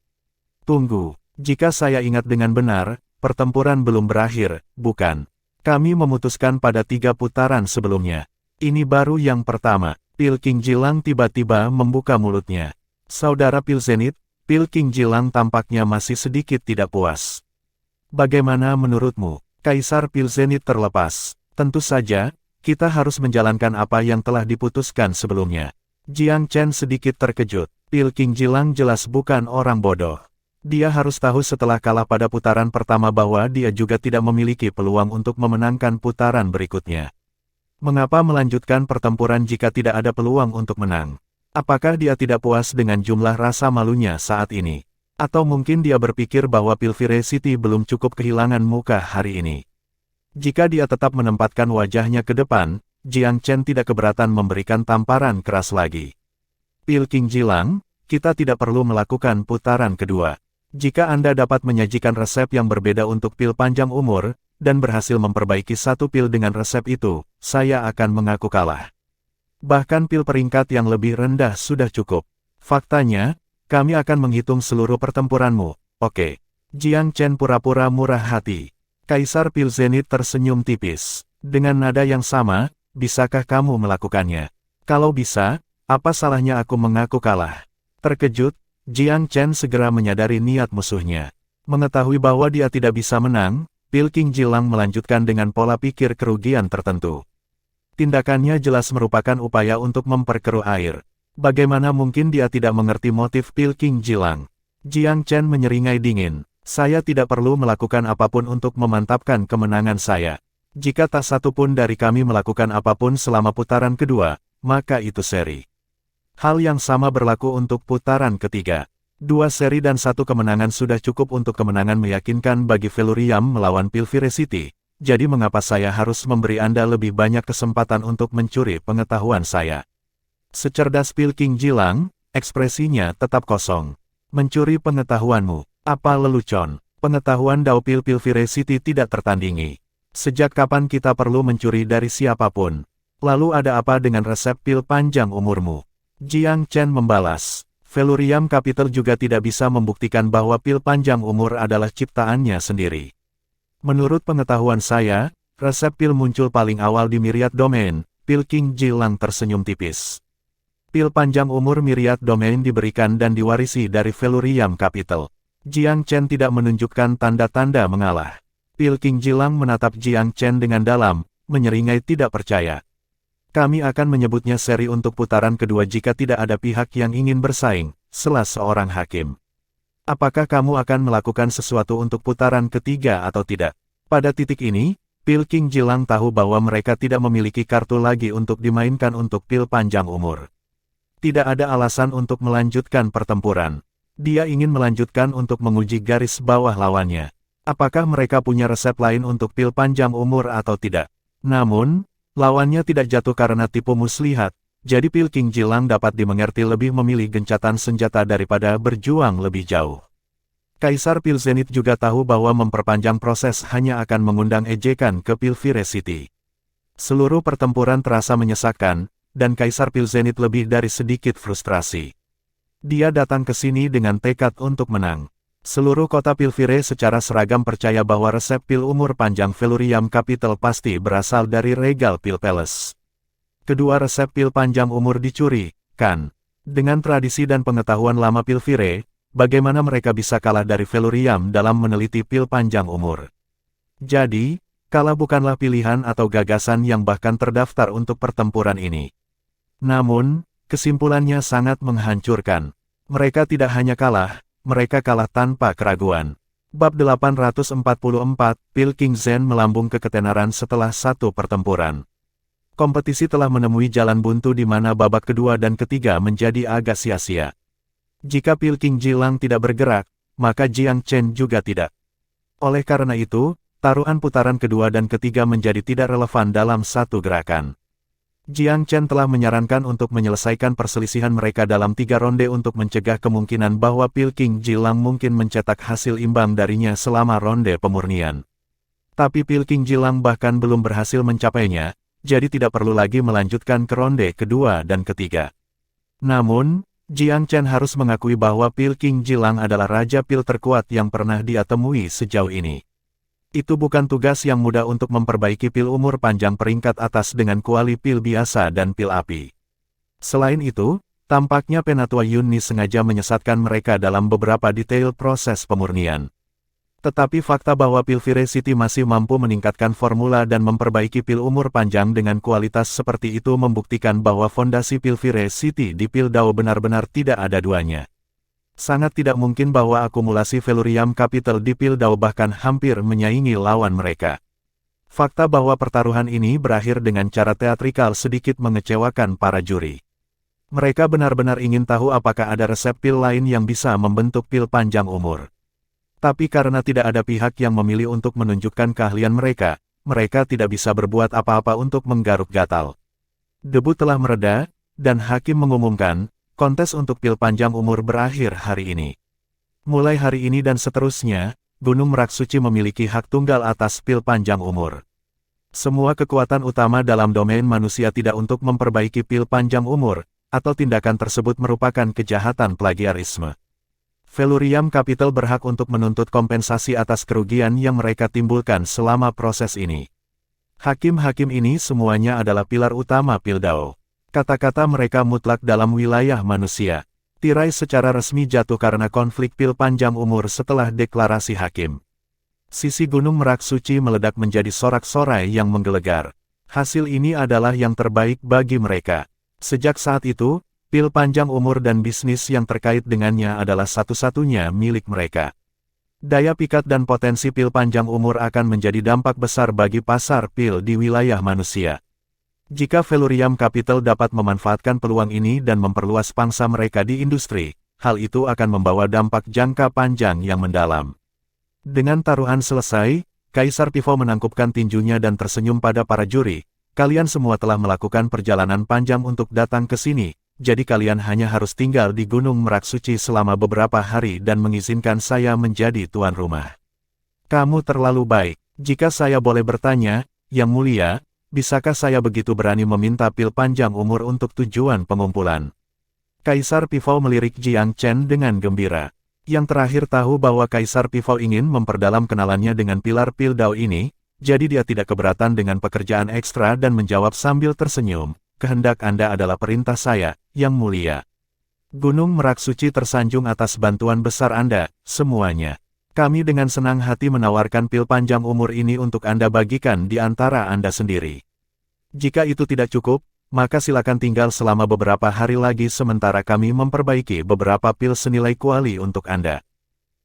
Tunggu, jika saya ingat dengan benar, pertempuran belum berakhir, bukan? Kami memutuskan pada 3 putaran sebelumnya. Ini baru yang pertama. Pil King Jilang tiba-tiba membuka mulutnya. Saudara Pil Zenith, Pil King Jilang tampaknya masih sedikit tidak puas. Bagaimana menurutmu, Kaisar Pil Zenith terlepas? Tentu saja, kita harus menjalankan apa yang telah diputuskan sebelumnya. Jiang Chen sedikit terkejut. Pil King Jilang jelas bukan orang bodoh. Dia harus tahu setelah kalah pada putaran pertama bahwa dia juga tidak memiliki peluang untuk memenangkan putaran berikutnya. Mengapa melanjutkan pertempuran jika tidak ada peluang untuk menang? Apakah dia tidak puas dengan jumlah rasa malunya saat ini? Atau mungkin dia berpikir bahwa pil Viracity belum cukup kehilangan muka hari ini? Jika dia tetap menempatkan wajahnya ke depan, Jiang Chen tidak keberatan memberikan tamparan keras lagi. Pil King Jilang, kita tidak perlu melakukan putaran kedua. Jika Anda dapat menyajikan resep yang berbeda untuk pil panjang umur, dan berhasil memperbaiki satu pil dengan resep itu, saya akan mengaku kalah. Bahkan pil peringkat yang lebih rendah sudah cukup. Faktanya, kami akan menghitung seluruh pertempuranmu, oke? Jiang Chen pura-pura murah hati. Kaisar Pil Zenith tersenyum tipis. Dengan nada yang sama, bisakah kamu melakukannya? Kalau bisa, apa salahnya aku mengaku kalah? Terkejut, Jiang Chen segera menyadari niat musuhnya. Mengetahui bahwa dia tidak bisa menang, Pil King Jilang melanjutkan dengan pola pikir kerugian tertentu. Tindakannya jelas merupakan upaya untuk memperkeruh air. Bagaimana mungkin dia tidak mengerti motif Pil King Jilang? Jiang Chen menyeringai dingin. Saya tidak perlu melakukan apapun untuk memantapkan kemenangan saya. Jika tak satu pun dari kami melakukan apapun selama putaran kedua, maka itu seri. Hal yang sama berlaku untuk putaran ketiga. 2 seri dan 1 kemenangan sudah cukup untuk kemenangan meyakinkan bagi Velurium melawan Pilvire City. Jadi mengapa saya harus memberi Anda lebih banyak kesempatan untuk mencuri pengetahuan saya? Secerdas Pil King Jilang, ekspresinya tetap kosong. Mencuri pengetahuanmu, apa lelucon? Pengetahuan Dao Pil Pilvire City tidak tertandingi. Sejak kapan kita perlu mencuri dari siapapun? Lalu ada apa dengan resep pil panjang umurmu? Jiang Chen membalas. Velurium Capital juga tidak bisa membuktikan bahwa pil panjang umur adalah ciptaannya sendiri. Menurut pengetahuan saya, resep pil muncul paling awal di Myriad Domain. Pil King Jilang tersenyum tipis. Pil panjang umur Myriad Domain diberikan dan diwarisi dari Velurium Capital. Jiang Chen tidak menunjukkan tanda-tanda mengalah. Pil King Jilang menatap Jiang Chen dengan dalam, menyeringai tidak percaya. Kami akan menyebutnya seri untuk putaran kedua jika tidak ada pihak yang ingin bersaing, sela seorang hakim. Apakah kamu akan melakukan sesuatu untuk putaran ketiga atau tidak? Pada titik ini, Pil King Jilang tahu bahwa mereka tidak memiliki kartu lagi untuk dimainkan untuk pil panjang umur. Tidak ada alasan untuk melanjutkan pertempuran. Dia ingin melanjutkan untuk menguji garis bawah lawannya. Apakah mereka punya resep lain untuk pil panjang umur atau tidak? Namun, lawannya tidak jatuh karena tipu muslihat, jadi Pil King Jilang dapat dimengerti lebih memilih gencatan senjata daripada berjuang lebih jauh. Kaisar Pil Zenith juga tahu bahwa memperpanjang proses hanya akan mengundang ejekan ke Pilvire City. Seluruh pertempuran terasa menyesakkan, dan Kaisar Pil Zenith lebih dari sedikit frustrasi. Dia datang ke sini dengan tekad untuk menang. Seluruh kota Pilvire secara seragam percaya bahwa resep pil umur panjang Velurium Capital pasti berasal dari Regal Pil Palace. Kedua resep pil panjang umur dicuri, kan? Dengan tradisi dan pengetahuan lama Pilvire, bagaimana mereka bisa kalah dari Velurium dalam meneliti pil panjang umur? Jadi, kalah bukanlah pilihan atau gagasan yang bahkan terdaftar untuk pertempuran ini. Namun, kesimpulannya sangat menghancurkan. Mereka tidak hanya kalah, mereka kalah tanpa keraguan. Bab 844, Pil King Zen melambung ke ketenaran setelah satu pertempuran. Kompetisi telah menemui jalan buntu di mana babak kedua dan ketiga menjadi agak sia-sia. Jika Pil King Jilang tidak bergerak, maka Jiang Chen juga tidak. Oleh karena itu, taruhan putaran kedua dan ketiga menjadi tidak relevan dalam satu gerakan. Jiang Chen telah menyarankan untuk menyelesaikan perselisihan mereka dalam 3 ronde untuk mencegah kemungkinan bahwa Pil King Jilang mungkin mencetak hasil imbang darinya selama ronde pemurnian. Tapi Pil King Jilang bahkan belum berhasil mencapainya, jadi tidak perlu lagi melanjutkan ke ronde kedua dan ketiga. Namun, Jiang Chen harus mengakui bahwa Pil King Jilang adalah raja pil terkuat yang pernah dia temui sejauh ini. Itu bukan tugas yang mudah untuk memperbaiki pil umur panjang peringkat atas dengan kuali pil biasa dan pil api. Selain itu, tampaknya Penatua Yunni sengaja menyesatkan mereka dalam beberapa detail proses pemurnian. Tetapi fakta bahwa Pilvire City masih mampu meningkatkan formula dan memperbaiki pil umur panjang dengan kualitas seperti itu membuktikan bahwa fondasi Pilvire City di Pil Dao benar-benar tidak ada duanya. Sangat tidak mungkin bahwa akumulasi Velurium Capital di Pil Dao bahkan hampir menyaingi lawan mereka. Fakta bahwa pertaruhan ini berakhir dengan cara teatrikal sedikit mengecewakan para juri. Mereka benar-benar ingin tahu apakah ada resep pil lain yang bisa membentuk pil panjang umur. Tapi karena tidak ada pihak yang memilih untuk menunjukkan keahlian mereka, mereka tidak bisa berbuat apa-apa untuk menggaruk gatal. Debu telah mereda, dan hakim mengumumkan, kontes untuk pil panjang umur berakhir hari ini. Mulai hari ini dan seterusnya, Gunung Merak Suci memiliki hak tunggal atas pil panjang umur. Semua kekuatan utama dalam domain manusia tidak untuk memperbaiki pil panjang umur, atau tindakan tersebut merupakan kejahatan plagiarisme. Felurium Capital berhak untuk menuntut kompensasi atas kerugian yang mereka timbulkan selama proses ini. Hakim-hakim ini semuanya adalah pilar utama pil DAO. Kata-kata mereka mutlak dalam wilayah manusia. Tirai secara resmi jatuh karena konflik pil panjang umur setelah deklarasi hakim. Sisi Gunung Merak Suci meledak menjadi sorak-sorai yang menggelegar. Hasil ini adalah yang terbaik bagi mereka. Sejak saat itu, pil panjang umur dan bisnis yang terkait dengannya adalah satu-satunya milik mereka. Daya pikat dan potensi pil panjang umur akan menjadi dampak besar bagi pasar pil di wilayah manusia. Jika Felurium Capital dapat memanfaatkan peluang ini dan memperluas pangsa mereka di industri, hal itu akan membawa dampak jangka panjang yang mendalam. Dengan taruhan selesai, Kaisar Pivo menangkupkan tinjunya dan tersenyum pada para juri. Kalian semua telah melakukan perjalanan panjang untuk datang ke sini, jadi kalian hanya harus tinggal di Gunung Merak Suci selama beberapa hari dan mengizinkan saya menjadi tuan rumah. Kamu terlalu baik. Jika saya boleh bertanya, Yang Mulia, bisakah saya begitu berani meminta pil panjang umur untuk tujuan pengumpulan? Kaisar Pivo melirik Jiang Chen dengan gembira. Yang terakhir tahu bahwa Kaisar Pivo ingin memperdalam kenalannya dengan pilar pil DAO ini, jadi dia tidak keberatan dengan pekerjaan ekstra dan menjawab sambil tersenyum, kehendak Anda adalah perintah saya, Yang Mulia. Gunung Merak Suci tersanjung atas bantuan besar Anda, semuanya. Kami dengan senang hati menawarkan pil panjang umur ini untuk Anda bagikan di antara Anda sendiri. Jika itu tidak cukup, maka silakan tinggal selama beberapa hari lagi sementara kami memperbaiki beberapa pil senilai kuali untuk Anda.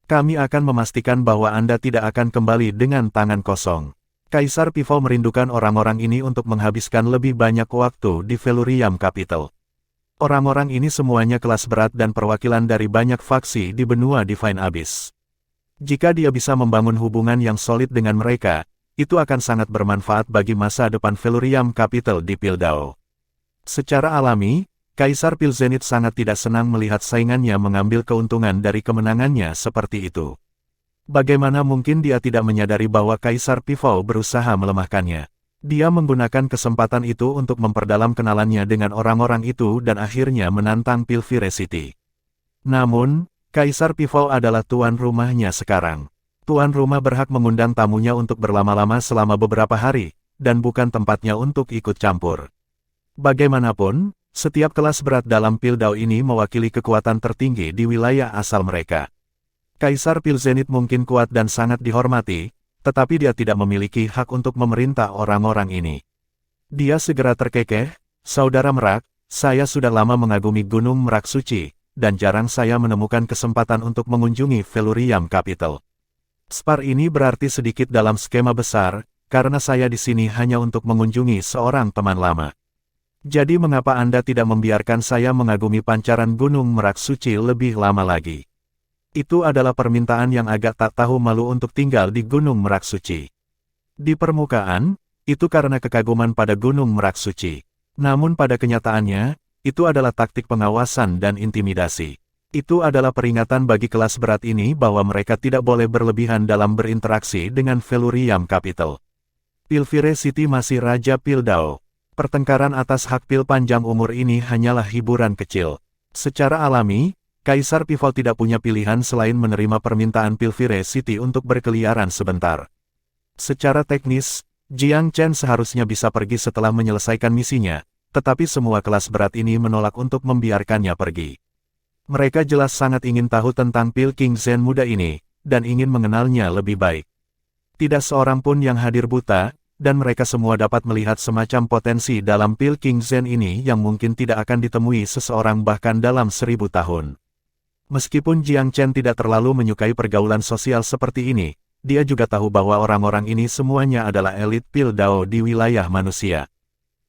Kami akan memastikan bahwa Anda tidak akan kembali dengan tangan kosong. Kaisar Pivo merindukan orang-orang ini untuk menghabiskan lebih banyak waktu di Felurium Capital. Orang-orang ini semuanya kelas berat dan perwakilan dari banyak faksi di benua Divine Abyss. Jika dia bisa membangun hubungan yang solid dengan mereka, itu akan sangat bermanfaat bagi masa depan Felurium Capital di pil DAO. Secara alami, Kaisar Pil Zenith sangat tidak senang melihat saingannya mengambil keuntungan dari kemenangannya seperti itu. Bagaimana mungkin dia tidak menyadari bahwa Kaisar Pivo berusaha melemahkannya? Dia menggunakan kesempatan itu untuk memperdalam kenalannya dengan orang-orang itu dan akhirnya menantang Pilvire City. Namun, Kaisar Pivo adalah tuan rumahnya sekarang. Tuan rumah berhak mengundang tamunya untuk berlama-lama selama beberapa hari, dan bukan tempatnya untuk ikut campur. Bagaimanapun, setiap kelas berat dalam pil DAO ini mewakili kekuatan tertinggi di wilayah asal mereka. Kaisar Pil Zenith mungkin kuat dan sangat dihormati, tetapi dia tidak memiliki hak untuk memerintah orang-orang ini. Dia segera terkekeh, Saudara Merak, saya sudah lama mengagumi Gunung Merak Suci, dan jarang saya menemukan kesempatan untuk mengunjungi Felurium Capital. Spar ini berarti sedikit dalam skema besar, karena saya di sini hanya untuk mengunjungi seorang teman lama. Jadi mengapa Anda tidak membiarkan saya mengagumi pancaran Gunung Merak Suci lebih lama lagi? Itu adalah permintaan yang agak tak tahu malu untuk tinggal di Gunung Merak Suci. Di permukaan, itu karena kekaguman pada Gunung Merak Suci. Namun pada kenyataannya, itu adalah taktik pengawasan dan intimidasi. Itu adalah peringatan bagi kelas berat ini bahwa mereka tidak boleh berlebihan dalam berinteraksi dengan Felurium Capital. Pilvire City masih Raja Pil DAO. Pertengkaran atas hak pil panjang umur ini hanyalah hiburan kecil. Secara alami, Kaisar Pivo tidak punya pilihan selain menerima permintaan Pilvire City untuk berkeliaran sebentar. Secara teknis, Jiang Chen seharusnya bisa pergi setelah menyelesaikan misinya, tetapi semua kelas berat ini menolak untuk membiarkannya pergi. Mereka jelas sangat ingin tahu tentang pil King Zen muda ini, dan ingin mengenalnya lebih baik. Tidak seorang pun yang hadir buta, dan mereka semua dapat melihat semacam potensi dalam pil King Zen ini yang mungkin tidak akan ditemui seseorang bahkan dalam 1000 tahun. Meskipun Jiang Chen tidak terlalu menyukai pergaulan sosial seperti ini, dia juga tahu bahwa orang-orang ini semuanya adalah elit pil DAO di wilayah manusia.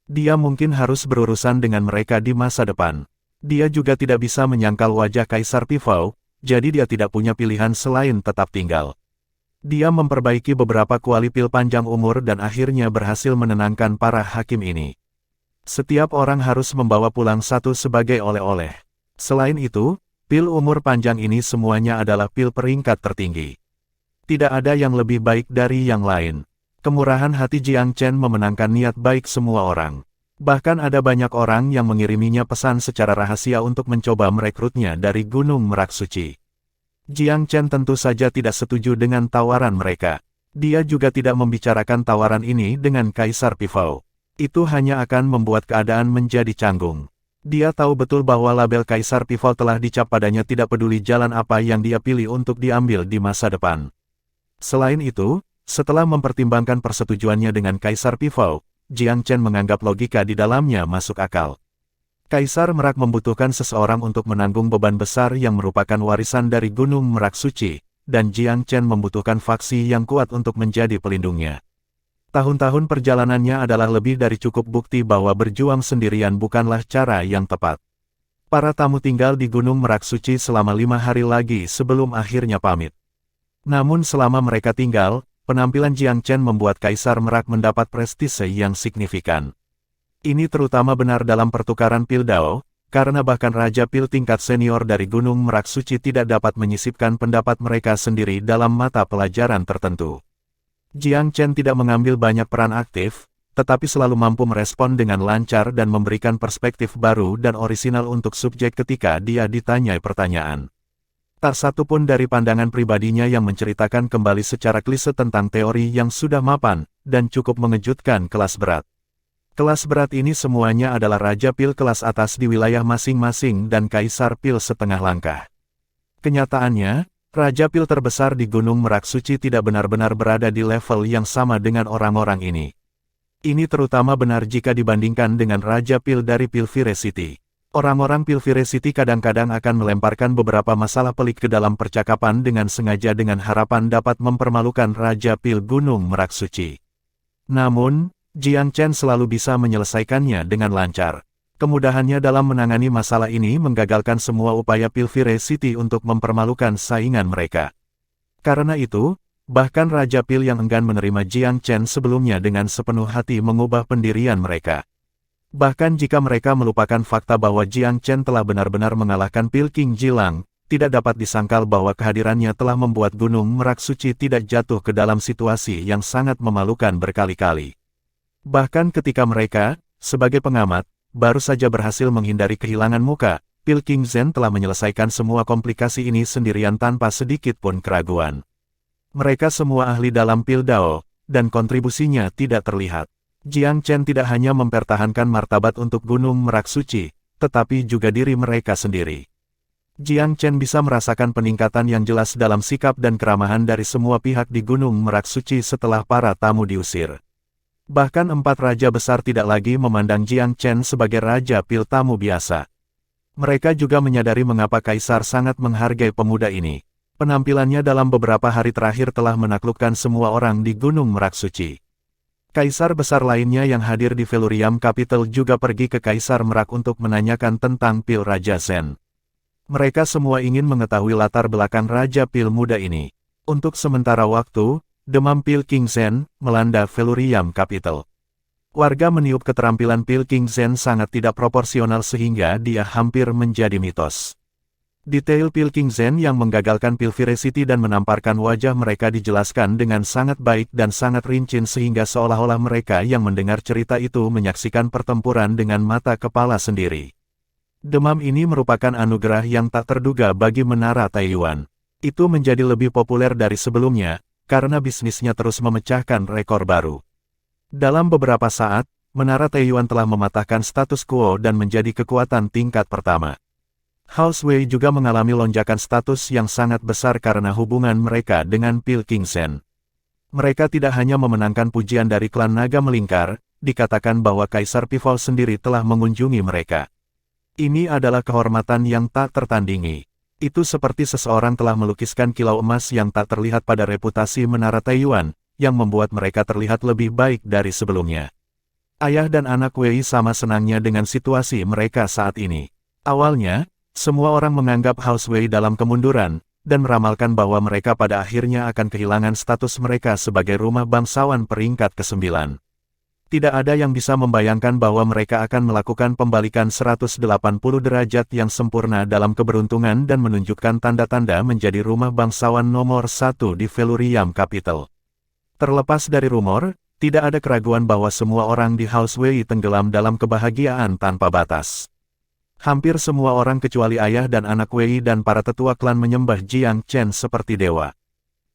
Dia mungkin harus berurusan dengan mereka di masa depan. Dia juga tidak bisa menyangkal wajah Kaisar Pivo, jadi dia tidak punya pilihan selain tetap tinggal. Dia memperbaiki beberapa kuali pil panjang umur dan akhirnya berhasil menenangkan para hakim ini. Setiap orang harus membawa pulang satu sebagai oleh-oleh. Selain itu, pil umur panjang ini semuanya adalah pil peringkat tertinggi. Tidak ada yang lebih baik dari yang lain. Kemurahan hati Jiang Chen memenangkan niat baik semua orang. Bahkan ada banyak orang yang mengiriminya pesan secara rahasia untuk mencoba merekrutnya dari Gunung Merak Suci. Jiang Chen tentu saja tidak setuju dengan tawaran mereka. Dia juga tidak membicarakan tawaran ini dengan Kaisar Pifao. Itu hanya akan membuat keadaan menjadi canggung. Dia tahu betul bahwa label Kaisar Pifao telah dicap padanya tidak peduli jalan apa yang dia pilih untuk diambil di masa depan. Selain itu, setelah mempertimbangkan persetujuannya dengan Kaisar Pifao, Jiang Chen menganggap logika di dalamnya masuk akal. Kaisar Merak membutuhkan seseorang untuk menanggung beban besar yang merupakan warisan dari Gunung Merak Suci, dan Jiang Chen membutuhkan faksi yang kuat untuk menjadi pelindungnya. Tahun-tahun perjalanannya adalah lebih dari cukup bukti bahwa berjuang sendirian bukanlah cara yang tepat. Para tamu tinggal di Gunung Merak Suci selama 5 hari lagi sebelum akhirnya pamit. Namun selama mereka tinggal, penampilan Jiang Chen membuat Kaisar Merak mendapat prestise yang signifikan. Ini terutama benar dalam pertukaran pil Dao, karena bahkan Raja Pil tingkat senior dari Gunung Merak Suci tidak dapat menyisipkan pendapat mereka sendiri dalam mata pelajaran tertentu. Jiang Chen tidak mengambil banyak peran aktif, tetapi selalu mampu merespon dengan lancar dan memberikan perspektif baru dan orisinal untuk subjek ketika dia ditanyai pertanyaan. Tak satu pun dari pandangan pribadinya yang menceritakan kembali secara klise tentang teori yang sudah mapan, dan cukup mengejutkan kelas berat. Kelas berat ini semuanya adalah Raja Pil kelas atas di wilayah masing-masing dan Kaisar Pil setengah langkah. Kenyataannya, Raja Pil terbesar di Gunung Merak Suci tidak benar-benar berada di level yang sama dengan orang-orang ini. Ini terutama benar jika dibandingkan dengan Raja Pil dari Pilvire City. Orang-orang Pilvire City kadang-kadang akan melemparkan beberapa masalah pelik ke dalam percakapan dengan sengaja dengan harapan dapat mempermalukan Raja Pil Gunung Merak Suci. Namun, Jiang Chen selalu bisa menyelesaikannya dengan lancar. Kemudahannya dalam menangani masalah ini menggagalkan semua upaya Pilvire City untuk mempermalukan saingan mereka. Karena itu, bahkan Raja Pil yang enggan menerima Jiang Chen sebelumnya dengan sepenuh hati mengubah pendirian mereka. Bahkan jika mereka melupakan fakta bahwa Jiang Chen telah benar-benar mengalahkan Pil King Jilang, tidak dapat disangkal bahwa kehadirannya telah membuat Gunung Merak Suci tidak jatuh ke dalam situasi yang sangat memalukan berkali-kali. Bahkan ketika mereka, sebagai pengamat, baru saja berhasil menghindari kehilangan muka, Pil King Zhen telah menyelesaikan semua komplikasi ini sendirian tanpa sedikit pun keraguan. Mereka semua ahli dalam Pil Dao, dan kontribusinya tidak terlihat. Jiang Chen tidak hanya mempertahankan martabat untuk Gunung Merak Suci, tetapi juga diri mereka sendiri. Jiang Chen bisa merasakan peningkatan yang jelas dalam sikap dan keramahan dari semua pihak di Gunung Merak Suci setelah para tamu diusir. Bahkan 4 raja besar tidak lagi memandang Jiang Chen sebagai raja pil tamu biasa. Mereka juga menyadari mengapa Kaisar sangat menghargai pemuda ini. Penampilannya dalam beberapa hari terakhir telah menaklukkan semua orang di Gunung Merak Suci. Kaisar besar lainnya yang hadir di Velurium Capital juga pergi ke Kaisar Merak untuk menanyakan tentang pil Raja Zhen. Mereka semua ingin mengetahui latar belakang Raja Pil muda ini. Untuk sementara waktu, demam Pil King Zhen melanda Velurium Capital. Warga meniup keterampilan Pil King Zhen sangat tidak proporsional sehingga dia hampir menjadi mitos. Detail Pil King Zhen yang menggagalkan Pilvire City dan menamparkan wajah mereka dijelaskan dengan sangat baik dan sangat rinci sehingga seolah-olah mereka yang mendengar cerita itu menyaksikan pertempuran dengan mata kepala sendiri. Demam ini merupakan anugerah yang tak terduga bagi Menara Taiyuan. Itu menjadi lebih populer dari sebelumnya, karena bisnisnya terus memecahkan rekor baru. Dalam beberapa saat, Menara Taiyuan telah mematahkan status quo dan menjadi kekuatan tingkat pertama. House Wei juga mengalami lonjakan status yang sangat besar karena hubungan mereka dengan Pil King Zhen. Mereka tidak hanya memenangkan pujian dari klan Naga Melingkar, dikatakan bahwa Kaisar Pifao sendiri telah mengunjungi mereka. Ini adalah kehormatan yang tak tertandingi. Itu seperti seseorang telah melukiskan kilau emas yang tak terlihat pada reputasi Menara Taiyuan, yang membuat mereka terlihat lebih baik dari sebelumnya. Ayah dan anak Wei sama senangnya dengan situasi mereka saat ini. Awalnya, semua orang menganggap House Wei dalam kemunduran, dan meramalkan bahwa mereka pada akhirnya akan kehilangan status mereka sebagai rumah bangsawan peringkat ke-9. Tidak ada yang bisa membayangkan bahwa mereka akan melakukan pembalikan 180 derajat yang sempurna dalam keberuntungan dan menunjukkan tanda-tanda menjadi rumah bangsawan nomor 1 di Felurium Capital. Terlepas dari rumor, tidak ada keraguan bahwa semua orang di House Wei tenggelam dalam kebahagiaan tanpa batas. Hampir semua orang kecuali ayah dan anak Wei dan para tetua klan menyembah Jiang Chen seperti dewa.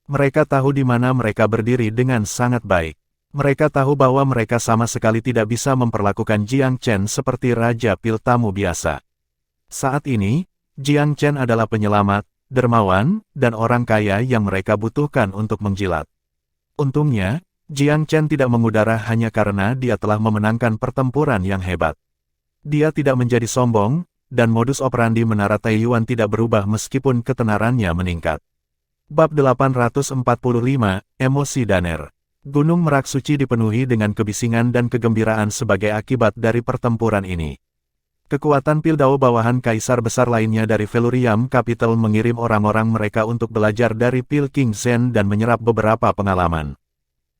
Mereka tahu di mana mereka berdiri dengan sangat baik. Mereka tahu bahwa mereka sama sekali tidak bisa memperlakukan Jiang Chen seperti Raja Pil Tamu biasa. Saat ini, Jiang Chen adalah penyelamat, dermawan, dan orang kaya yang mereka butuhkan untuk menjilat. Untungnya, Jiang Chen tidak mengudara hanya karena dia telah memenangkan pertempuran yang hebat. Dia tidak menjadi sombong, dan modus operandi Menara Taiyuan tidak berubah meskipun ketenarannya meningkat. Bab 845, Emosi Daner. Gunung Merak Suci dipenuhi dengan kebisingan dan kegembiraan sebagai akibat dari pertempuran ini. Kekuatan Pildao bawahan kaisar besar lainnya dari Felurium Capital mengirim orang-orang mereka untuk belajar dari Pil King Zhen dan menyerap beberapa pengalaman.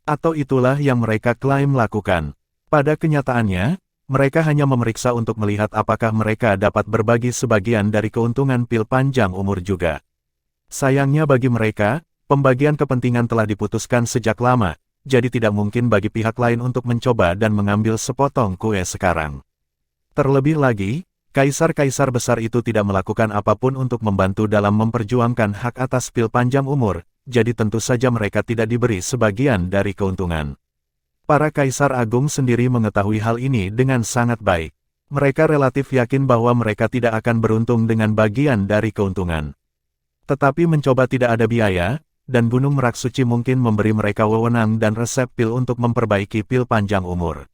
Atau itulah yang mereka klaim lakukan. Pada kenyataannya, mereka hanya memeriksa untuk melihat apakah mereka dapat berbagi sebagian dari keuntungan pil panjang umur juga. Sayangnya bagi mereka, pembagian kepentingan telah diputuskan sejak lama, jadi tidak mungkin bagi pihak lain untuk mencoba dan mengambil sepotong kue sekarang. Terlebih lagi, kaisar-kaisar besar itu tidak melakukan apapun untuk membantu dalam memperjuangkan hak atas pil panjang umur, jadi tentu saja mereka tidak diberi sebagian dari keuntungan. Para kaisar agung sendiri mengetahui hal ini dengan sangat baik. Mereka relatif yakin bahwa mereka tidak akan beruntung dengan bagian dari keuntungan. Tetapi mencoba tidak ada biaya, dan Gunung Merak Suci mungkin memberi mereka wewenang dan resep pil untuk memperbaiki pil panjang umur.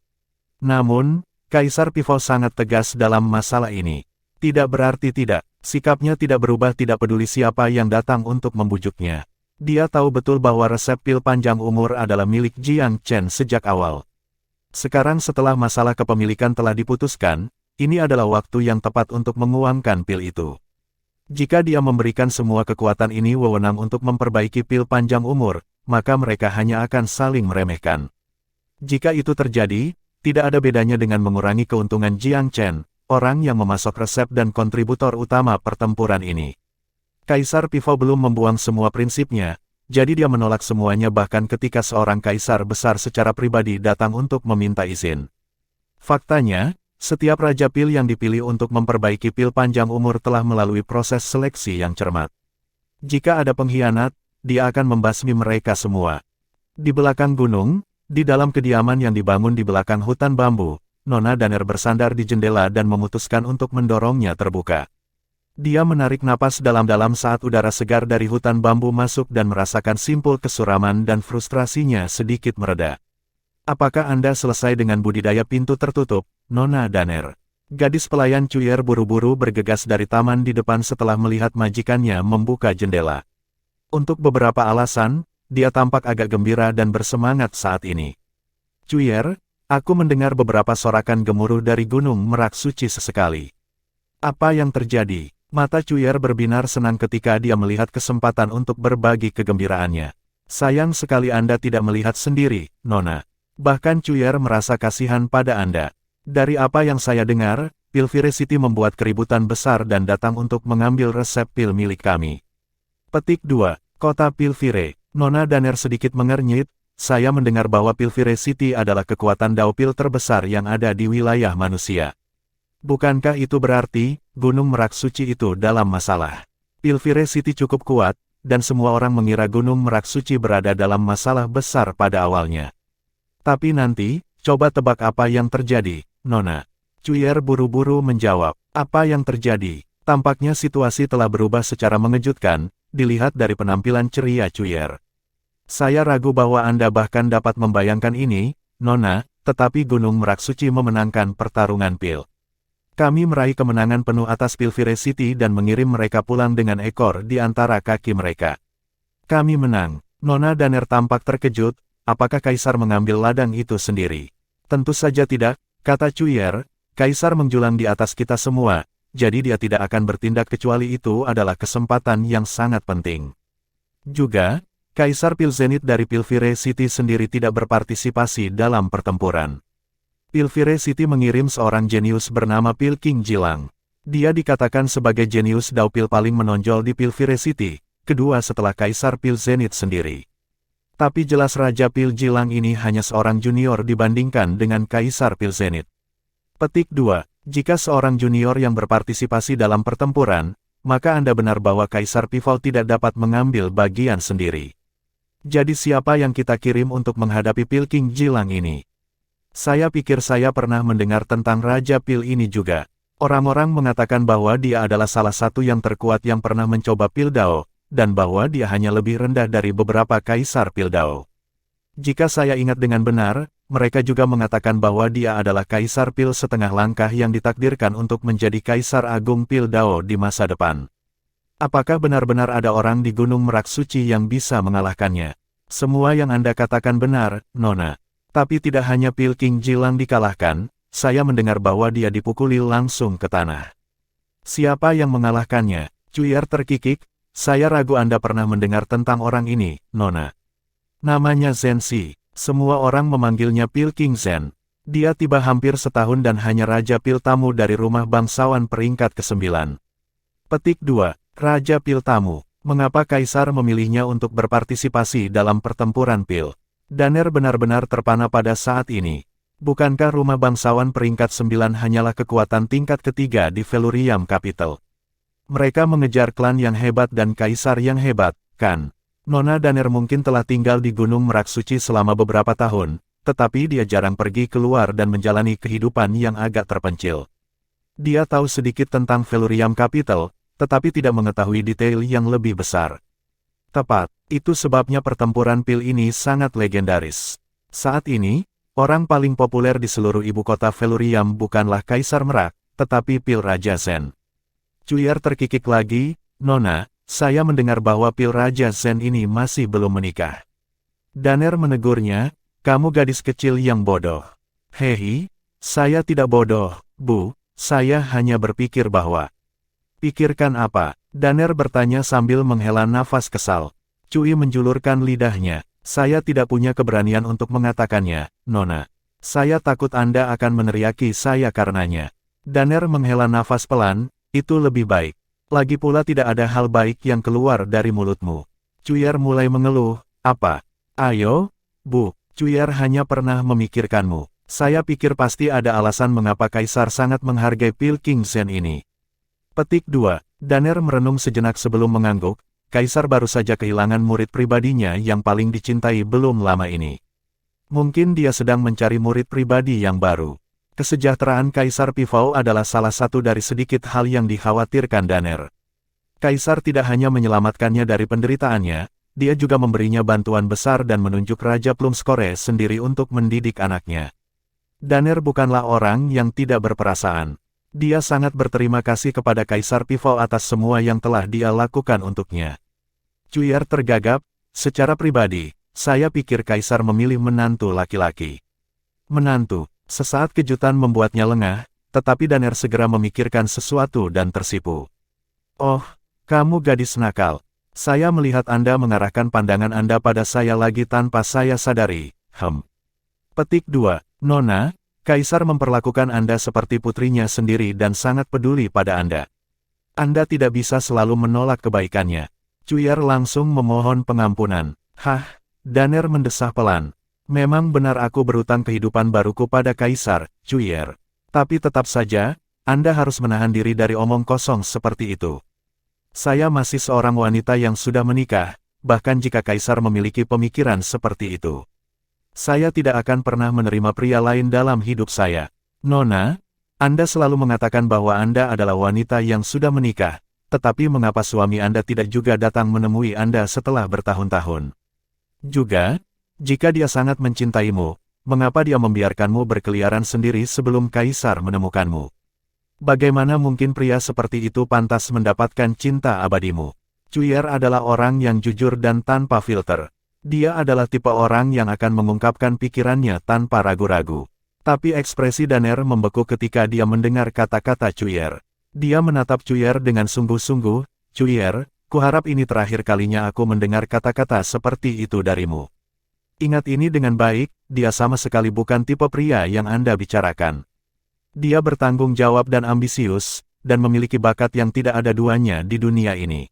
Namun, Kaisar Pifo sangat tegas dalam masalah ini. Tidak berarti tidak, sikapnya tidak berubah tidak peduli siapa yang datang untuk membujuknya. Dia tahu betul bahwa resep pil panjang umur adalah milik Jiang Chen sejak awal. Sekarang setelah masalah kepemilikan telah diputuskan, ini adalah waktu yang tepat untuk menguangkan pil itu. Jika dia memberikan semua kekuatan ini wewenang untuk memperbaiki pil panjang umur, maka mereka hanya akan saling meremehkan. Jika itu terjadi, tidak ada bedanya dengan mengurangi keuntungan Jiang Chen, orang yang memasok resep dan kontributor utama pertempuran ini. Kaisar Pifo belum membuang semua prinsipnya, jadi dia menolak semuanya bahkan ketika seorang kaisar besar secara pribadi datang untuk meminta izin. Faktanya, setiap Raja Pil yang dipilih untuk memperbaiki pil panjang umur telah melalui proses seleksi yang cermat. Jika ada pengkhianat, dia akan membasmi mereka semua. Di belakang gunung, di dalam kediaman yang dibangun di belakang hutan bambu, Nona Daner bersandar di jendela dan memutuskan untuk mendorongnya terbuka. Dia menarik napas dalam-dalam saat udara segar dari hutan bambu masuk dan merasakan simpul kesuraman dan frustrasinya sedikit mereda. Apakah Anda selesai dengan budidaya pintu tertutup, Nona Daner? Gadis pelayan Cuyer buru-buru bergegas dari taman di depan setelah melihat majikannya membuka jendela. Untuk beberapa alasan, dia tampak agak gembira dan bersemangat saat ini. Cuyer, aku mendengar beberapa sorakan gemuruh dari Gunung Merak Suci sesekali. Apa yang terjadi? Mata Cuyer berbinar senang ketika dia melihat kesempatan untuk berbagi kegembiraannya. Sayang sekali Anda tidak melihat sendiri, Nona. Bahkan Cuyer merasa kasihan pada Anda. Dari apa yang saya dengar, Pilvire City membuat keributan besar dan datang untuk mengambil resep pil milik kami. Petik 2. Kota Pilvire. Nona Daner sedikit mengernyit, saya mendengar bahwa Pilvire City adalah kekuatan Daupil terbesar yang ada di wilayah manusia. Bukankah itu berarti, Gunung Merak Suci itu dalam masalah? Pilvire City cukup kuat, dan semua orang mengira Gunung Merak Suci berada dalam masalah besar pada awalnya. Tapi nanti, coba tebak apa yang terjadi, Nona. Cuyer buru-buru menjawab, apa yang terjadi? Tampaknya situasi telah berubah secara mengejutkan, dilihat dari penampilan ceria Cuyer. Saya ragu bahwa Anda bahkan dapat membayangkan ini, Nona, tetapi Gunung Merak Suci memenangkan pertarungan pil. Kami meraih kemenangan penuh atas Pilvire City dan mengirim mereka pulang dengan ekor di antara kaki mereka. Kami menang. Nona Daner tampak terkejut, apakah Kaisar mengambil ladang itu sendiri? Tentu saja tidak, kata Cuyer, Kaisar menjulang di atas kita semua, jadi dia tidak akan bertindak kecuali itu adalah kesempatan yang sangat penting. Juga, Kaisar Pil Zenith dari Pilvire City sendiri tidak berpartisipasi dalam pertempuran. Pilvire City mengirim seorang jenius bernama Pil King Jilang. Dia dikatakan sebagai jenius Dao Pil paling menonjol di Pilvire City, kedua setelah Kaisar Pil Zenith sendiri. Tapi jelas Raja Pil Jilang ini hanya seorang junior dibandingkan dengan Kaisar Pil Zenith. Petik 2. Jika seorang junior yang berpartisipasi dalam pertempuran, maka Anda benar bahwa Kaisar Pivol tidak dapat mengambil bagian sendiri. Jadi siapa yang kita kirim untuk menghadapi Pil King Jilang ini? Saya pikir saya pernah mendengar tentang Raja Pil ini juga. Orang-orang mengatakan bahwa dia adalah salah satu yang terkuat yang pernah mencoba Pil Dao, dan bahwa dia hanya lebih rendah dari beberapa Kaisar Pil Dao. Jika saya ingat dengan benar, mereka juga mengatakan bahwa dia adalah Kaisar Pil setengah langkah yang ditakdirkan untuk menjadi Kaisar Agung Pil Dao di masa depan. Apakah benar-benar ada orang di Gunung Merak Suci yang bisa mengalahkannya? Semua yang Anda katakan benar, Nona. Tapi tidak hanya Pil King Jilang dikalahkan, saya mendengar bahwa dia dipukuli langsung ke tanah. Siapa yang mengalahkannya? Cuier terkikik, saya ragu Anda pernah mendengar tentang orang ini, Nona. Namanya Zen Si. Semua orang memanggilnya Pil King Zen. Dia tiba hampir setahun dan hanya Raja Pil Tamu dari rumah bangsawan peringkat ke-9. Petik 2. Raja Pil Tamu. Mengapa Kaisar memilihnya untuk berpartisipasi dalam pertempuran Pil? Danner benar-benar terpana pada saat ini. Bukankah rumah bangsawan peringkat 9 hanyalah kekuatan tingkat ketiga di Velurium Capital? Mereka mengejar klan yang hebat dan kaisar yang hebat, kan? Nona Danner mungkin telah tinggal di Gunung Merak Suci selama beberapa tahun, tetapi dia jarang pergi keluar dan menjalani kehidupan yang agak terpencil. Dia tahu sedikit tentang Velurium Capital, tetapi tidak mengetahui detail yang lebih besar. Tepat, itu sebabnya pertempuran Pil ini sangat legendaris. Saat ini, orang paling populer di seluruh ibu kota Velurium bukanlah Kaisar Merak, tetapi Pil Raja Zen. Cuier terkikik lagi, Nona. Saya mendengar bahwa Pil Raja Zen ini masih belum menikah. Danner menegurnya, kamu gadis kecil yang bodoh. Hehi, saya tidak bodoh, Bu, saya hanya berpikir bahwa... Pikirkan apa? Danner bertanya sambil menghela nafas kesal. Cui menjulurkan lidahnya, saya tidak punya keberanian untuk mengatakannya, Nona. Saya takut Anda akan meneriaki saya karenanya. Danner menghela nafas pelan, itu lebih baik. Lagi pula tidak ada hal baik yang keluar dari mulutmu. Cuier mulai mengeluh, apa? Ayo, Bu, Cuier hanya pernah memikirkanmu. Saya pikir pasti ada alasan mengapa Kaisar sangat menghargai Pil King Zen ini. Petik 2. Danner merenung sejenak sebelum mengangguk, Kaisar baru saja kehilangan murid pribadinya yang paling dicintai belum lama ini. Mungkin dia sedang mencari murid pribadi yang baru. Kesejahteraan Kaisar Pivol adalah salah satu dari sedikit hal yang dikhawatirkan Danner. Kaisar tidak hanya menyelamatkannya dari penderitaannya, dia juga memberinya bantuan besar dan menunjuk Raja Plumskore sendiri untuk mendidik anaknya. Danner bukanlah orang yang tidak berperasaan. Dia sangat berterima kasih kepada Kaisar Pivol atas semua yang telah dia lakukan untuknya. Cuier tergagap, secara pribadi, saya pikir Kaisar memilih menantu laki-laki. Menantu. Sesaat kejutan membuatnya lengah, tetapi Danner segera memikirkan sesuatu dan tersipu. Oh, kamu gadis nakal. Saya melihat Anda mengarahkan pandangan Anda pada saya lagi tanpa saya sadari. Petik 2. Nona, Kaisar memperlakukan Anda seperti putrinya sendiri dan sangat peduli pada Anda. Anda tidak bisa selalu menolak kebaikannya. Cuier langsung memohon pengampunan. Hah, Danner mendesah pelan. Memang benar aku berutang kehidupan baruku pada Kaisar, Cuier. Tapi tetap saja, Anda harus menahan diri dari omong kosong seperti itu. Saya masih seorang wanita yang sudah menikah, bahkan jika Kaisar memiliki pemikiran seperti itu. Saya tidak akan pernah menerima pria lain dalam hidup saya. Nona, Anda selalu mengatakan bahwa Anda adalah wanita yang sudah menikah, tetapi mengapa suami Anda tidak juga datang menemui Anda setelah bertahun-tahun? Juga, jika dia sangat mencintaimu, mengapa dia membiarkanmu berkeliaran sendiri sebelum Kaisar menemukanmu? Bagaimana mungkin pria seperti itu pantas mendapatkan cinta abadimu? Cuier adalah orang yang jujur dan tanpa filter. Dia adalah tipe orang yang akan mengungkapkan pikirannya tanpa ragu-ragu. Tapi ekspresi Danner membeku ketika dia mendengar kata-kata Cuier. Dia menatap Cuyer dengan sungguh-sungguh. Cuyer, kuharap ini terakhir kalinya aku mendengar kata-kata seperti itu darimu. Ingat ini dengan baik, dia sama sekali bukan tipe pria yang Anda bicarakan. Dia bertanggung jawab dan ambisius, dan memiliki bakat yang tidak ada duanya di dunia ini.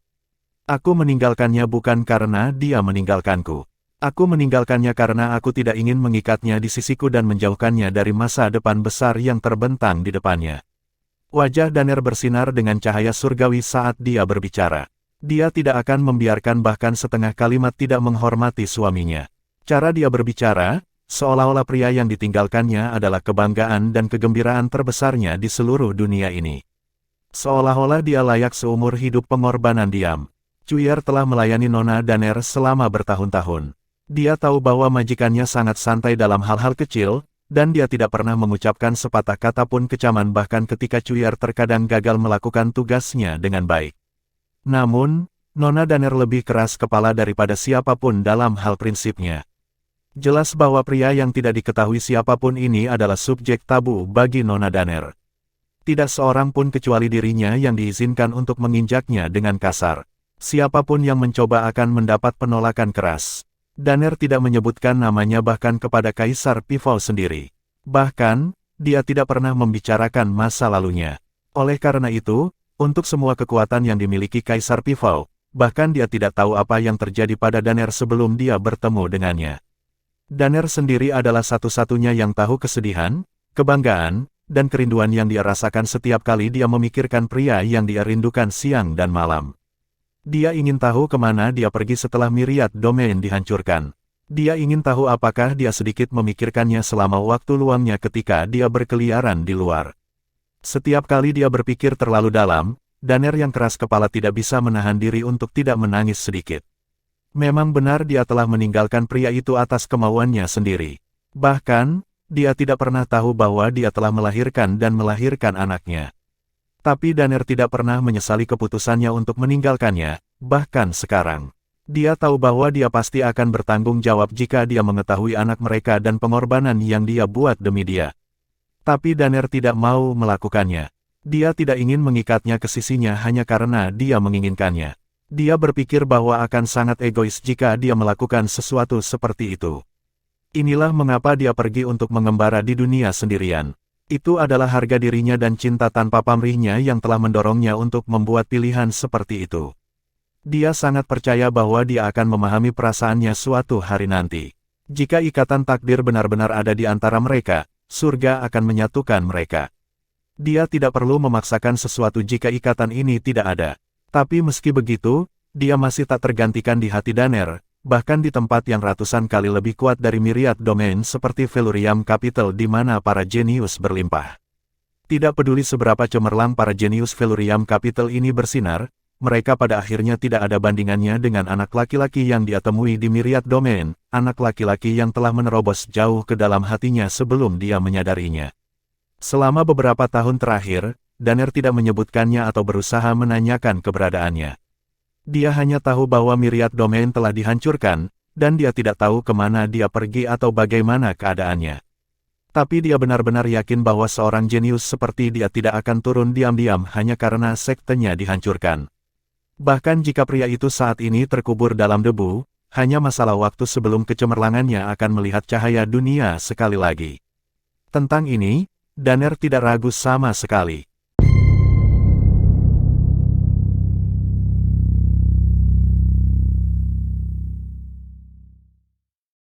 Aku meninggalkannya bukan karena dia meninggalkanku. Aku meninggalkannya karena aku tidak ingin mengikatnya di sisiku dan menjauhkannya dari masa depan besar yang terbentang di depannya. Wajah Danner bersinar dengan cahaya surgawi saat dia berbicara. Dia tidak akan membiarkan bahkan setengah kalimat tidak menghormati suaminya. Cara dia berbicara, seolah-olah pria yang ditinggalkannya adalah kebanggaan dan kegembiraan terbesarnya di seluruh dunia ini. Seolah-olah dia layak seumur hidup pengorbanan diam. Cuyer telah melayani Nona Danner selama bertahun-tahun. Dia tahu bahwa majikannya sangat santai dalam hal-hal kecil, dan dia tidak pernah mengucapkan sepatah kata pun kecaman bahkan ketika Cuyer terkadang gagal melakukan tugasnya dengan baik. Namun, Nona Danner lebih keras kepala daripada siapapun dalam hal prinsipnya. Jelas bahwa pria yang tidak diketahui siapapun ini adalah subjek tabu bagi Nona Danner. Tidak seorang pun kecuali dirinya yang diizinkan untuk menginjaknya dengan kasar. Siapapun yang mencoba akan mendapat penolakan keras. Danner tidak menyebutkan namanya bahkan kepada Kaisar Pivot sendiri. Bahkan, dia tidak pernah membicarakan masa lalunya. Oleh karena itu, untuk semua kekuatan yang dimiliki Kaisar Pivot, bahkan dia tidak tahu apa yang terjadi pada Danner sebelum dia bertemu dengannya. Danner sendiri adalah satu-satunya yang tahu kesedihan, kebanggaan, dan kerinduan yang dia rasakan setiap kali dia memikirkan pria yang dia rindukan siang dan malam. Dia ingin tahu kemana dia pergi setelah Myriad Domain dihancurkan. Dia ingin tahu apakah dia sedikit memikirkannya selama waktu luangnya ketika dia berkeliaran di luar. Setiap kali dia berpikir terlalu dalam, Danner yang keras kepala tidak bisa menahan diri untuk tidak menangis sedikit. Memang benar dia telah meninggalkan pria itu atas kemauannya sendiri. Bahkan, dia tidak pernah tahu bahwa dia telah melahirkan dan melahirkan anaknya. Tapi Danner tidak pernah menyesali keputusannya untuk meninggalkannya, bahkan sekarang. Dia tahu bahwa dia pasti akan bertanggung jawab jika dia mengetahui anak mereka dan pengorbanan yang dia buat demi dia. Tapi Danner tidak mau melakukannya. Dia tidak ingin mengikatnya ke sisinya hanya karena dia menginginkannya. Dia berpikir bahwa akan sangat egois jika dia melakukan sesuatu seperti itu. Inilah mengapa dia pergi untuk mengembara di dunia sendirian. Itu adalah harga dirinya dan cinta tanpa pamrihnya yang telah mendorongnya untuk membuat pilihan seperti itu. Dia sangat percaya bahwa dia akan memahami perasaannya suatu hari nanti. Jika ikatan takdir benar-benar ada di antara mereka, surga akan menyatukan mereka. Dia tidak perlu memaksakan sesuatu jika ikatan ini tidak ada. Tapi meski begitu, dia masih tak tergantikan di hati Danner, bahkan di tempat yang ratusan kali lebih kuat dari Myriad Domain seperti Velurium Capital di mana para jenius berlimpah. Tidak peduli seberapa cemerlang para jenius Velurium Capital ini bersinar, mereka pada akhirnya tidak ada bandingannya dengan anak laki-laki yang dia temui di Myriad Domain, anak laki-laki yang telah menerobos jauh ke dalam hatinya sebelum dia menyadarinya. Selama beberapa tahun terakhir, Danner tidak menyebutkannya atau berusaha menanyakan keberadaannya. Dia hanya tahu bahwa Myriad Domain telah dihancurkan, dan dia tidak tahu kemana dia pergi atau bagaimana keadaannya. Tapi dia benar-benar yakin bahwa seorang jenius seperti dia tidak akan turun diam-diam hanya karena sektenya dihancurkan. Bahkan jika pria itu saat ini terkubur dalam debu, hanya masalah waktu sebelum kecemerlangannya akan melihat cahaya dunia sekali lagi. Tentang ini, Danner tidak ragu sama sekali.